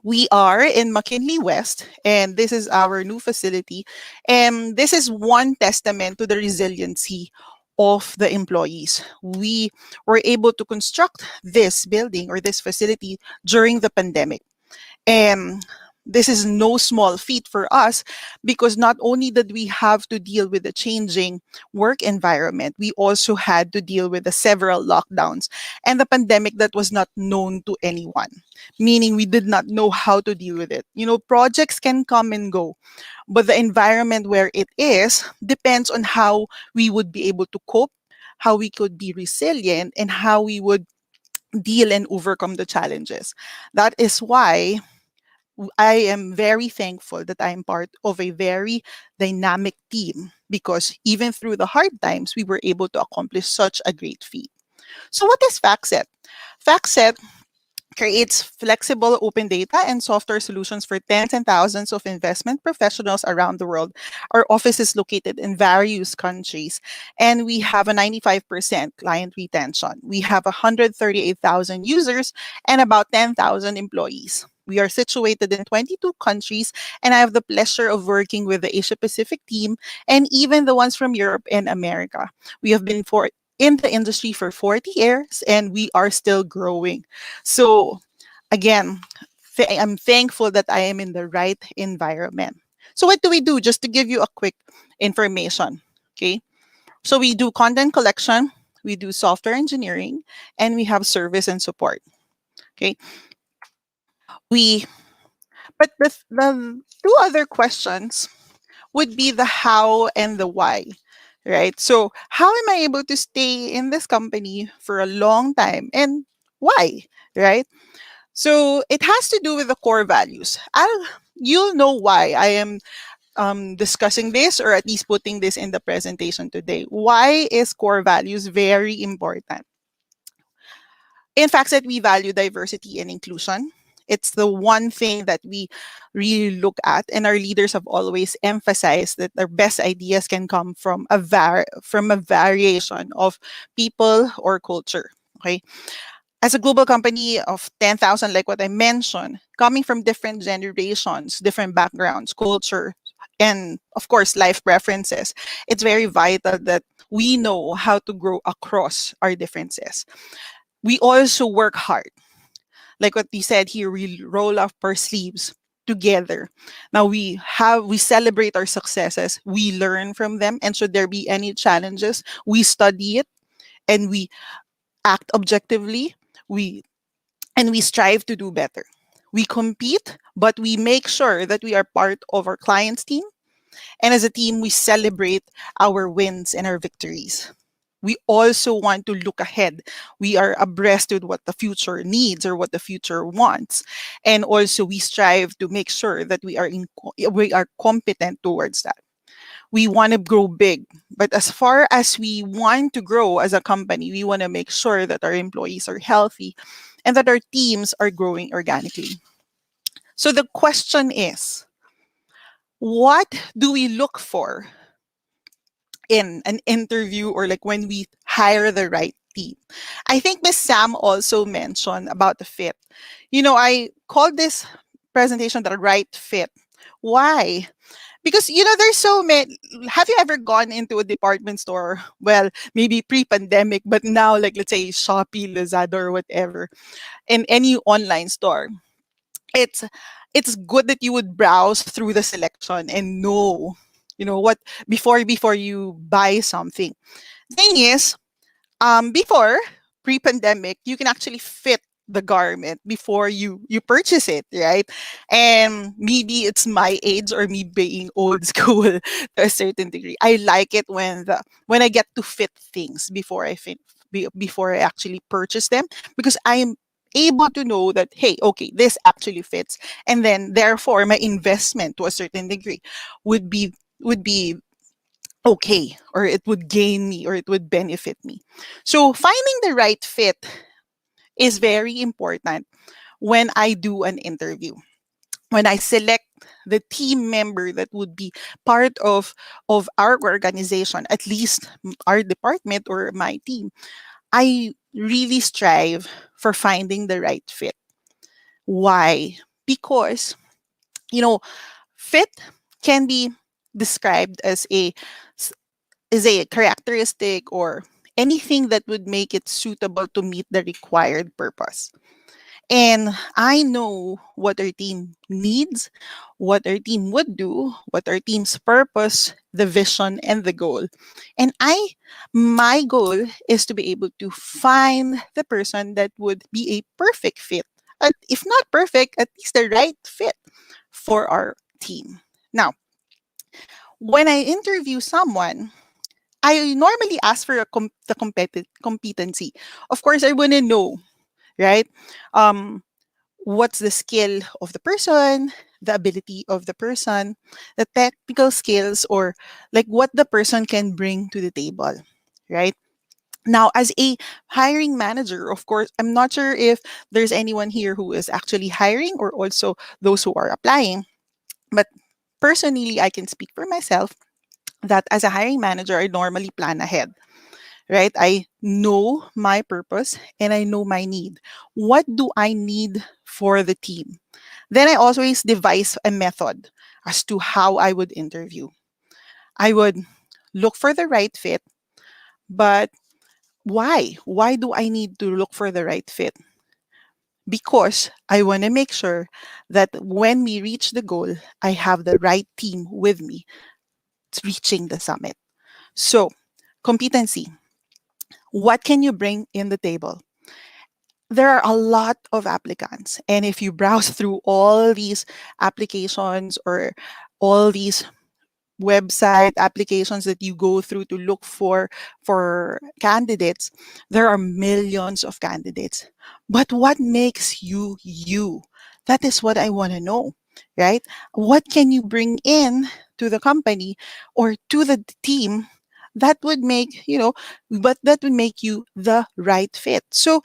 We are in McKinley West, and this is our new facility. And this is one testament to the resiliency of the employees. We were able to construct this building or this facility during the pandemic. And this is no small feat for us because not only did we have to deal with the changing work environment, we also had to deal with the several lockdowns and the pandemic that was not known to anyone, meaning we did not know how to deal with it. You know, projects can come and go, but the environment where it is depends on how we would be able to cope, how we could be resilient, and how we would deal and overcome the challenges. That is why I am very thankful that I am part of a very dynamic team because even through the hard times, we were able to accomplish such a great feat. So, what is FactSet? FactSet creates flexible open data and software solutions for tens and thousands of investment professionals around the world. Our office is located in various countries, and we have a 95% client retention. We have 138,000 users and about 10,000 employees. We are situated in 22 countries, and I have the pleasure of working with the Asia Pacific team and even the ones from Europe and America. We have been in the industry for 40 years, and we are still growing. So, again, I'm thankful that I am in the right environment. So, what do we do? Just to give you a quick information. Okay. So, we do content collection, we do software engineering, and we have service and support. Okay. We, but the two other questions would be the how and the why, right? So, how am I able to stay in this company for a long time and why, right? So, it has to do with the core values. You'll know why I am discussing this or at least putting this in the presentation today. Why is core values very important? In fact, that we value diversity and inclusion. It's the one thing that we really look at, and our leaders have always emphasized that their best ideas can come from from a variation of people or culture. Okay, as a global company of 10,000, like what I mentioned, coming from different generations, different backgrounds, culture, and of course, life preferences, it's very vital that we know how to grow across our differences. We also work hard. Like what we said here, we roll up our sleeves together. Now we celebrate our successes, we learn from them, and should there be any challenges, we study it and we act objectively. We and we strive to do better. We compete, but we make sure that we are part of our client's team. And as a team, we celebrate our wins and our victories. We also want to look ahead. We are abreast with what the future needs or what the future wants. And also we strive to make sure that we are competent towards that. We want to grow big, but as far as we want to grow as a company, we want to make sure that our employees are healthy and that our teams are growing organically. So the question is, what do we look for in an interview or like when we hire the right team? I think Miss Sam also mentioned about the fit. You know, I called this presentation the right fit. Why? Because there's so many. Have you ever gone into a department store? Well, maybe pre-pandemic, but now, like, let's say Shopee, Lazada, or whatever, in any online store, it's it's good that you would browse through the selection and know, what, before you buy something. Thing is, before, pre-pandemic, you can actually fit the garment before you purchase it, right? And maybe it's my age or me being old school to a certain degree. I like it when I get to fit things before I actually purchase them, because I'm able to know that, hey, okay, this actually fits, and then therefore my investment to a certain degree would be okay, or it would gain me, or it would benefit me. So finding the right fit is very important when I do an interview. When I select the team member that would be part of our organization, at least our department or my team, I really strive for finding the right fit. Why? Because, you know, fit can be described as a characteristic or anything that would make it suitable to meet the required purpose. And I know what our team needs, what our team would do, what our team's purpose, the vision, and the goal. And my goal is to be able to find the person that would be a perfect fit. If not perfect, at least the right fit for our team. Now, when I interview someone, I normally ask for the competency. Of course, I want to know, right? Um, what's the skill of the person, the ability of the person, the technical skills, or like what the person can bring to the table, right? Now, as a hiring manager, of course, I'm not sure if there's anyone here who is actually hiring or also those who are applying, but personally, I can speak for myself that as a hiring manager, I normally plan ahead, right? I know my purpose and I know my need. What do I need for the team? Then I always devise a method as to how I would interview. I would look for the right fit, but why? Why do I need to look for the right fit? Because I want to make sure that when we reach the goal, I have the right team with me reaching the summit. So, competency. What can you bring in the table? There are a lot of applicants. And if you browse through all these applications or all these website applications that you go through to look for candidates, there are millions of candidates. But what makes you you? That is what I want to know, right? What can you bring in to the company or to the team that would make, but that would make you the right fit? So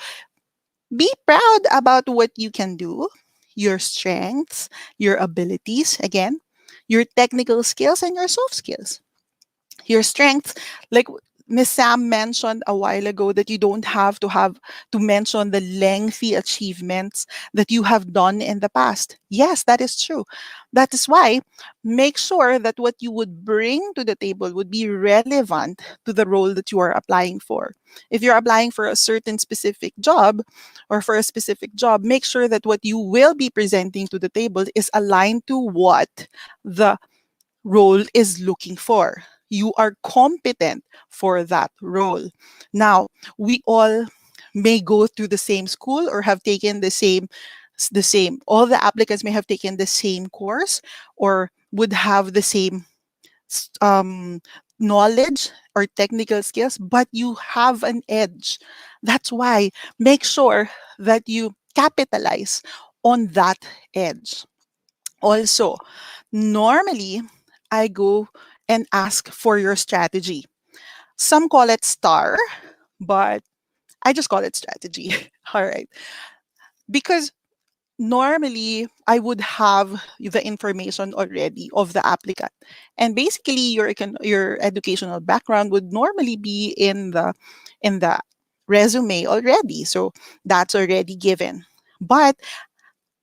be proud about what you can do, your strengths, your abilities, again, your technical skills, and your soft skills. Your strengths, like Miss Sam mentioned a while ago, that you don't have to mention the lengthy achievements that you have done in the past. Yes, that is true. That is why make sure that what you would bring to the table would be relevant to the role that you are applying for. If you're applying for a certain specific job or for a specific job, make sure that what you will be presenting to the table is aligned to what the role is looking for. You are competent for that role. Now, we all may go through the same school or have taken the same all the applicants may have taken the same course or would have the same um, knowledge or technical skills, but you have an edge. That's why make sure that you capitalize on that edge. Also, normally I go and ask for your strategy. Some call it STAR, but I just call it strategy. All right. Because normally I would have the information already of the applicant. And basically your educational background would normally be in the resume already. So that's already given. But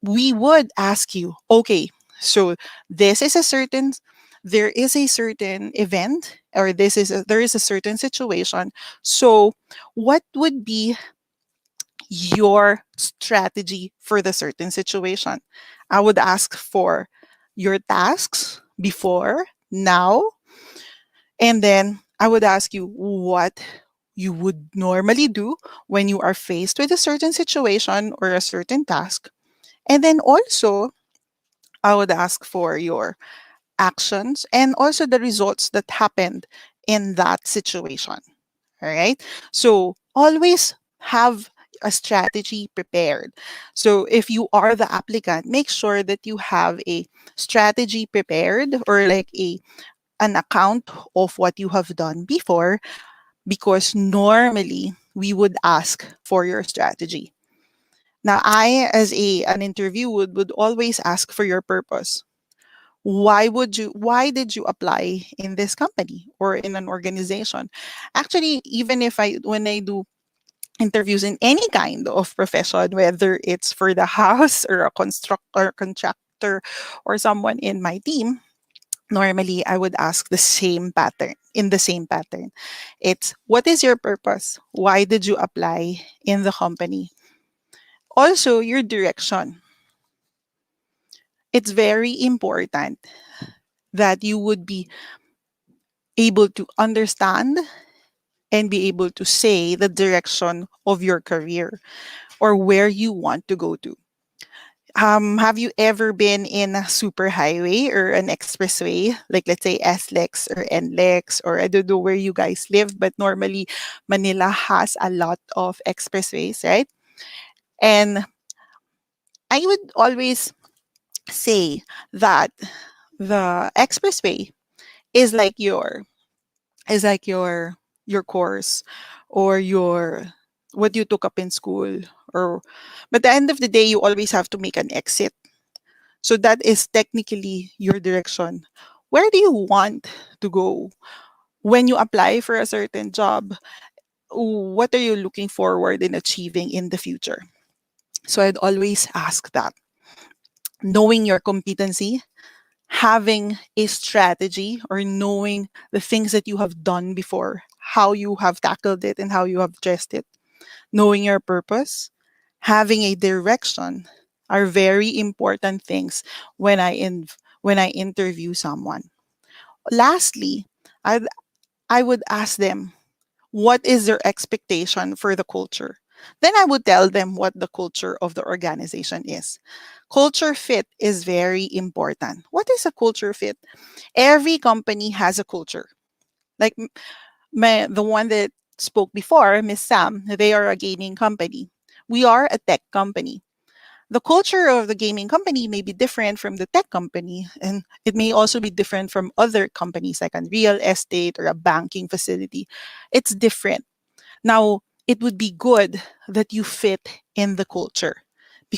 we would ask you, okay, so this is a certain there is a certain event, or there is a certain situation. So what would be your strategy for the certain situation? I would ask for your tasks before, now, and then I would ask you what you would normally do when you are faced with a certain situation or a certain task. And then also, I would ask for your actions and also the results that happened in that situation. All right. So always have a strategy prepared. So if you are the applicant, make sure that you have a strategy prepared, or like a an account of what you have done before, because normally we would ask for your strategy. Now, I, as an interview, would always ask for your purpose. Why did you apply in this company or in an organization? Actually, even if I when I do interviews in any kind of profession, whether it's for the house or a constructor, contractor, or someone in my team, normally I would ask the same pattern. It's, what is your purpose? Why did you apply in the company? Also, your direction. It's very important that you would be able to understand and be able to say the direction of your career or where you want to go to. Have you ever been in a super highway or an expressway, like let's say SLEX or NLEX, or I don't know where you guys live, but normally Manila has a lot of expressways, right? And I would always say that the expressway is like your course, or your what you took up in school, or but at the end of the day you always have to make an exit. So that is technically your direction. Where do you want to go? When you apply for a certain job, what are you looking forward in achieving in the future? So I'd always ask that. Knowing your competency, having a strategy, or knowing the things that you have done before, how you have tackled it and how you have addressed it, knowing your purpose, having a direction, are very important things when when I interview someone. Lastly, I I would ask them, what is their expectation for the culture? Then I would tell them what the culture of the organization is. Culture fit is very important. What is a culture fit? Every company has a culture. Like the one that spoke before, Miss Sam, they are a gaming company. We are a tech company. The culture of the gaming company may be different from the tech company, and it may also be different from other companies like a real estate or a banking facility. It's different. Now, it would be good that you fit in the culture.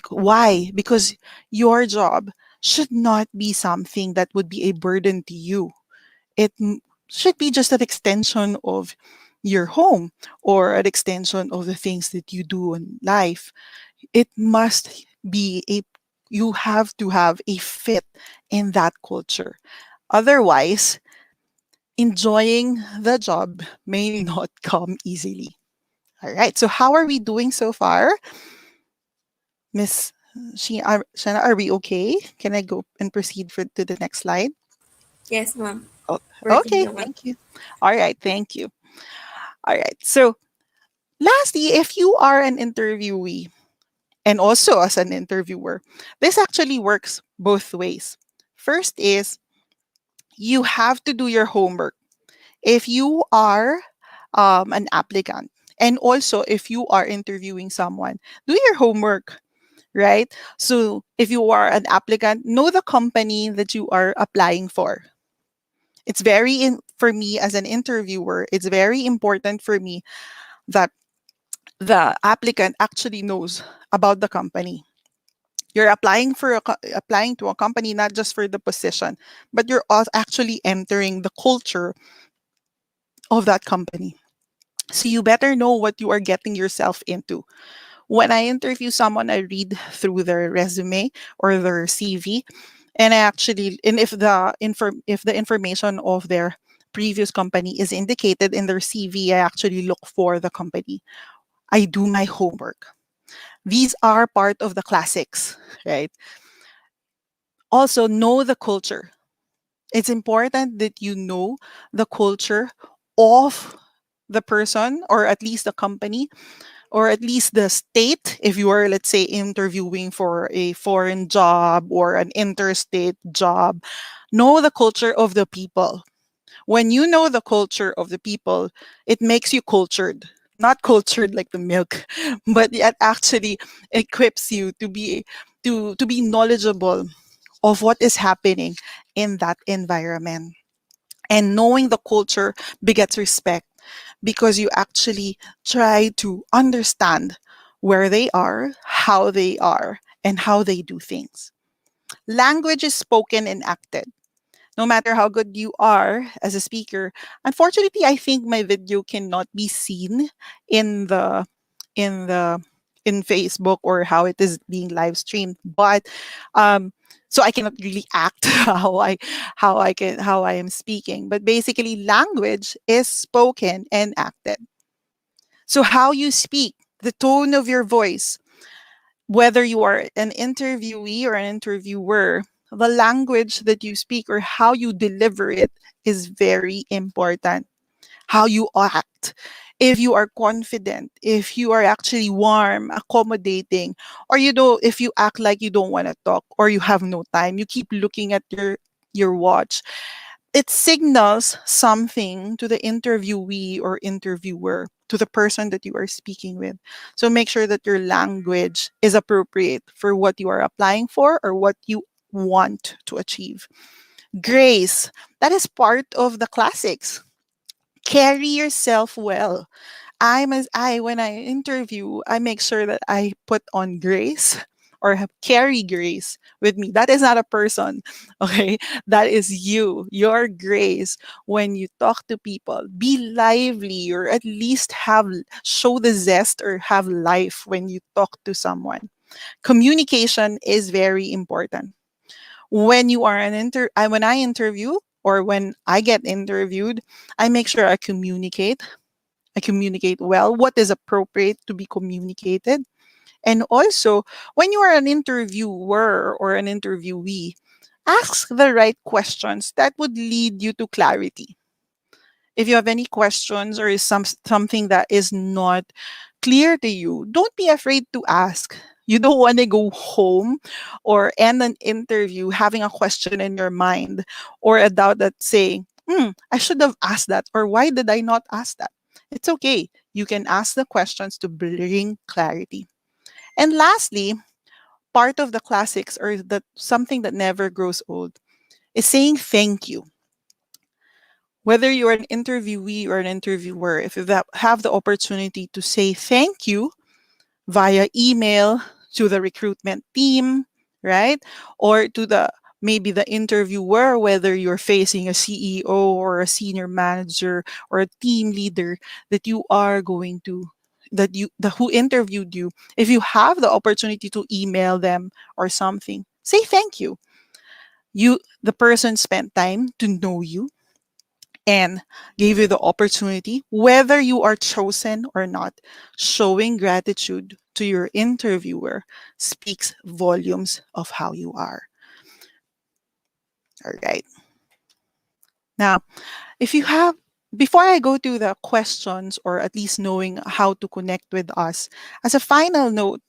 Why? Because your job should not be something that would be a burden to you. Should be just an extension of your home, or an extension of the things that you do in life. It must be you have to have a fit in that culture. Otherwise, enjoying the job may not come easily. All right. So how are we doing so far? Miss Shana, are we okay? Can I go and proceed to the next slide? Yes, ma'am. Oh, Working okay. naman. Thank you. All right. Thank you. All right. So lastly, if you are an interviewee and also as an interviewer, this actually works both ways. First is, you have to do your homework. If you are an applicant, and also if you are interviewing someone, do your homework, right? So if you are an applicant, know the company that you are applying for. It's for me as an interviewer, it's very important for me that the applicant actually knows about the company. You're applying to a company not just for the position, but you're also actually entering the culture of that company. So you better know what you are getting yourself into. When I interview someone, I read through their resume or their CV. And I actually, and if the information of their previous company is indicated in their CV, I actually look for the company. I do my homework. These are part of the classics, right? Also, know the culture. It's important that you know the culture of the person, or at least the company, or at least the state. If you are, let's say, interviewing for a foreign job or an interstate job, know the culture of the people. When you know the culture of the people, it makes you cultured. Not cultured like the milk, but it actually equips you to be knowledgeable of what is happening in that environment. And knowing the culture begets respect, because you actually try to understand where they are, and how they do things. Language is spoken and acted. No matter how good you are as a speaker, unfortunately, I think my video cannot be seen in the in the in Facebook, or how it is being live streamed. But so I cannot really act how I am speaking. But basically, language is spoken and acted. So how you speak, the tone of your voice, whether you are an interviewee or an interviewer, the language that you speak or how you deliver it is very important. How you act. If you are confident, if you are actually warm, accommodating, or if you act like you don't want to talk or you have no time, you keep looking at your watch, it signals something to the interviewee or interviewer, to the person that you are speaking with. So make sure that your language is appropriate for what you are applying for or what you want to achieve. Grace, that is part of the classics. Carry yourself well. I when I interview, I make sure that I put on grace or carry grace with me. That is not a person, okay? That is you, your grace. When you talk to people, be lively, or at least show the zest or have life when you talk to someone. Communication is very important. When you are when I interview, or when I get interviewed, I make sure I communicate well what is appropriate to be communicated. And also, when you are an interviewer or an interviewee, ask the right questions that would lead you to clarity. If you have any questions, or is something that is not clear to you, don't be afraid to ask. You don't want to go home or end an interview having a question in your mind, or a doubt that saying, I should have asked that, or why did I not ask that? It's okay. You can ask the questions to bring clarity. And lastly, part of the classics, or that something that never grows old, is saying thank you. Whether you're an interviewee or an interviewer, if you have the opportunity to say thank you via email to the recruitment team, right? Or to the maybe the interviewer, whether you're facing a CEO or a senior manager or a team leader that you are going to who interviewed you, if you have the opportunity to email them or something, say thank you. The person spent time to know you and gave you the opportunity, whether you are chosen or not. Showing gratitude to your interviewer speaks volumes of how you are. All right. Now, if you have, before I go to the questions, or at least knowing how to connect with us, as a final note,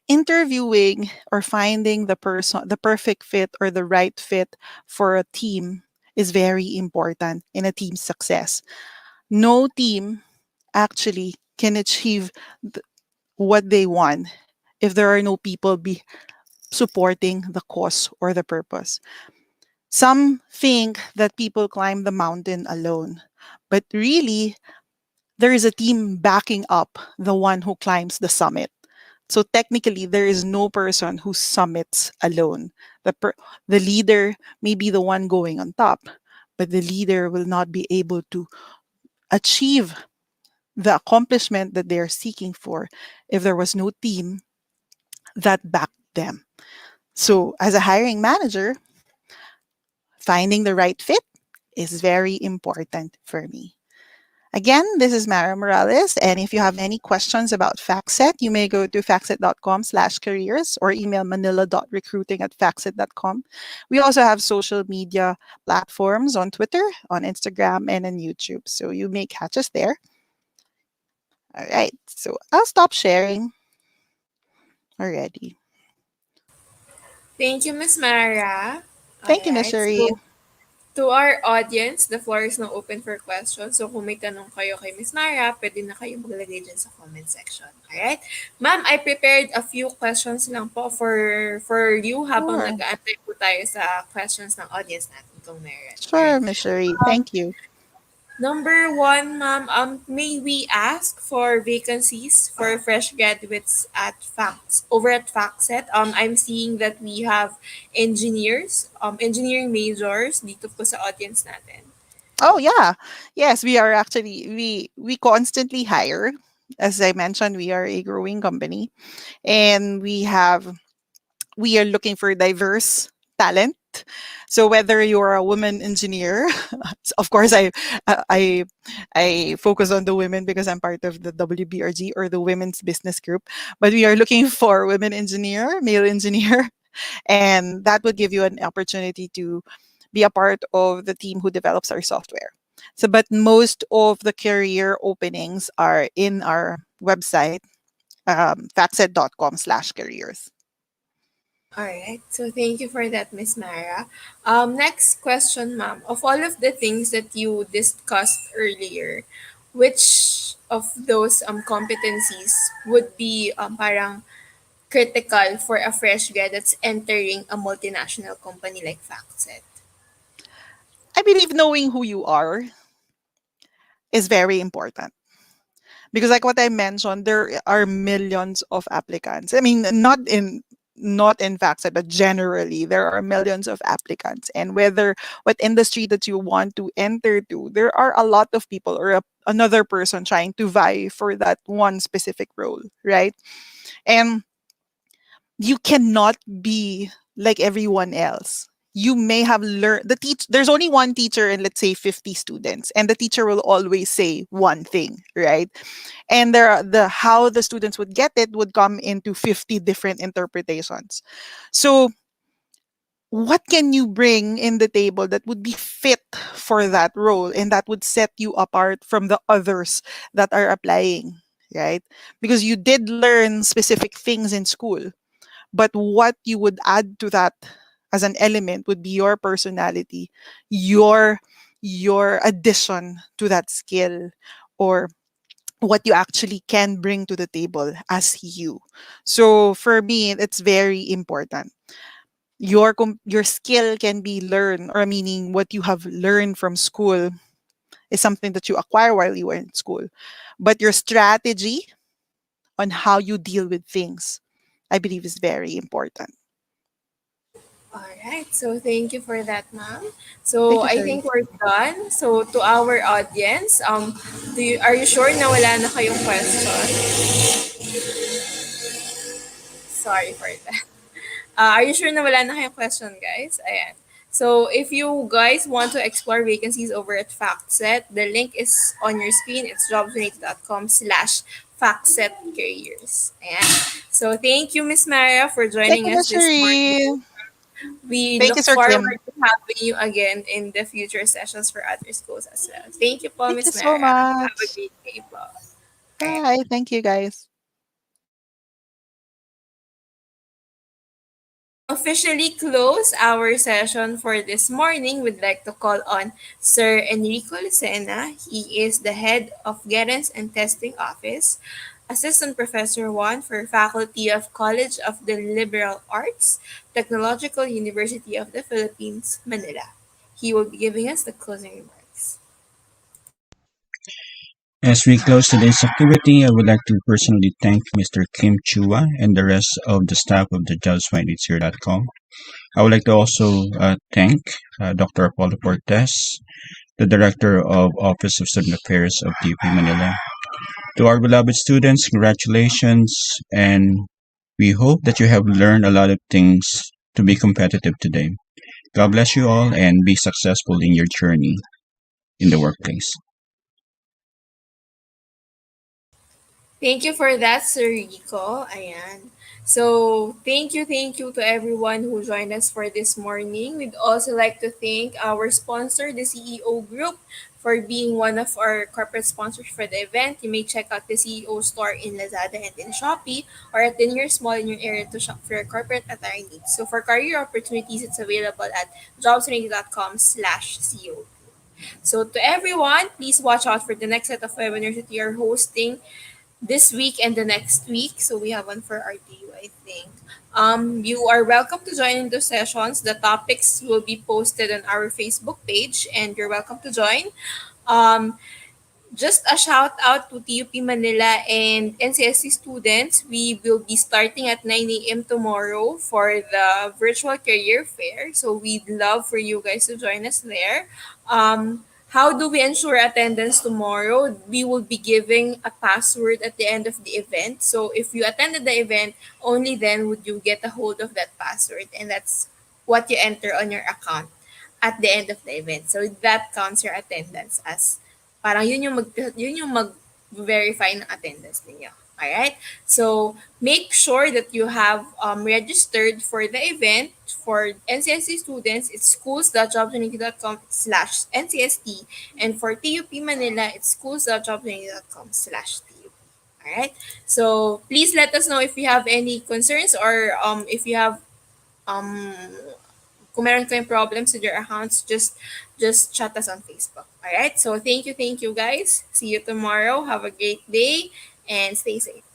interviewing or finding the perfect fit or the right fit for a team is very important in a team's success. No team actually can achieve what they want if there are no people supporting the cause or the purpose. Some think that people climb the mountain alone, but really, there is a team backing up the one who climbs the summit. So technically, there is no person who summits alone. The leader may be the one going on top, but the leader will not be able to achieve the accomplishment that they are seeking for if there was no team that backed them. So, as a hiring manager, finding the right fit is very important for me. Again, this is Mara Morales, and if you have any questions about FactSet, you may go to factset.com/careers or email manila.recruiting@factset.com. We also have social media platforms on Twitter, on Instagram, and on YouTube, so you may catch us there. All right, so I'll stop sharing already. Thank you, Miss Mara. All Thank you, Miss right. Sherry. So, to our audience, the floor is now open for questions. So, kung may tanong kayo kay Miss Mara, pwede na kayo maglagay dyan sa comment section. Alright? Ma'am, I prepared a few questions lang po for you habang Sure. nag-aantay po tayo sa questions ng audience natin kung meron. Sure, Alright? Miss Sherry. Um, Thank you. Number one, ma'am, may we ask for vacancies for fresh graduates at Facts over at FactSet? I'm seeing that we have engineers, engineering majors dito po sa audience natin. Oh yeah. Yes, we are actually we constantly hire. As I mentioned, we are a growing company and we are looking for diverse talent. So whether you're a woman engineer, of course I I focus on the women because I'm part of the WBRG or the Women's Business Group. But we are looking for women engineer, male engineer, and that would give you an opportunity to be a part of the team who develops our software. So, but most of the career openings are in our website, factset.com/careers. All right. So thank you for that, Miss Mara. Next question, ma'am. Of all of the things that you discussed earlier, which of those competencies would be parang critical for a fresh grad that's entering a multinational company like FactSet? I believe knowing who you are is very important because, like what I mentioned, there are millions of applicants. I mean, not in FactSet, but generally there are millions of applicants, and whether what industry that you want to enter to, there are a lot of people or another person trying to vie for that one specific role, right? And you cannot be like everyone else. You may have learned there's only one teacher and let's say 50 students, and the teacher will always say one thing, right? And there are the how the students would get it would come into 50 different interpretations. So what can you bring in the table that would be fit for that role and that would set you apart from the others that are applying, right? Because you did learn specific things in school, but what you would add to that as an element would be your personality, your your addition to that skill, or what you actually can bring to the table as you. So for me, it's very important. Your skill can be learned, or meaning what you have learned from school is something that you acquire while you were in school. But your strategy on how you deal with things, I believe, is very important. All right. So thank you for that, ma'am. Thank So you, I Sherry. think we're done. So to our audience, are you sure na wala na kayong question? Sorry for that. Are you sure na wala na kayong question, guys? Ayan. So, if you guys want to explore vacancies over at FactSet, the link is on your screen. It's jobs20.com/FactSet Careers. Ayan. So, thank you, Miss Mara, for Thank joining you, us Miss this morning. Sherry. We Thank you, look Sir Kim. forward to having you again in the future sessions for other schools as well. Thank you po, Thank you Miss so Mara. Have a much. great day po. Ayan. Bye. Thank you, guys. Officially close our session for this morning, we'd like to call on Sir Enrico Lucena. He is the head of Guidance and Testing Office, Assistant Professor 1 for Faculty of College of the Liberal Arts, Technological University of the Philippines, Manila. He will be giving us the closing remarks. As we close today's activity, I would like to personally thank Mr. Kim Chua and the rest of the staff of the jobs20.com. I would like to also thank Dr. Apollo Cortez, the Director of Office of Student Affairs of TUP Manila. To our beloved students, congratulations, and we hope that you have learned a lot of things to be competitive today. God bless you all and be successful in your journey in the workplace. Thank you for that, Sir Rico. Ayan. So, thank you to everyone who joined us for this morning. We'd also like to thank our sponsor, the CEO Group, for being one of our corporate sponsors for the event. You may check out the CEO store in Lazada and in Shopee or at the nearest mall in your area to shop for your corporate attire needs. So, for career opportunities, it's available at jobs.com/CEO. So, to everyone, please watch out for the next set of webinars that we are hosting this week and the next week. So we have one for RTU, I think. You are welcome to join in those sessions. The topics will be posted on our Facebook page, and you're welcome to join. Um, just a shout out to TUP Manila and NCSC students. We will be starting at 9 a.m. tomorrow for the virtual career fair. So we'd love for you guys to join us there. How do we ensure attendance tomorrow? We will be giving a password at the end of the event. So if you attended the event, only then would you get a hold of that password. And that's what you enter on your account at the end of the event. So that counts your attendance as parang yun yung mag-verify ng attendance ninyo. Alright? So, make sure that you have registered for the event. For NCST students, it's schools.jobsunity.com/NCST. And for TUP Manila, it's schools.jobsunity.com/TUP. Alright? So, please let us know if you have any concerns or if you have um, kung meron kayong problems with your accounts, just chat us on Facebook. All right? So thank you guys. See you tomorrow. Have a great day and stay safe.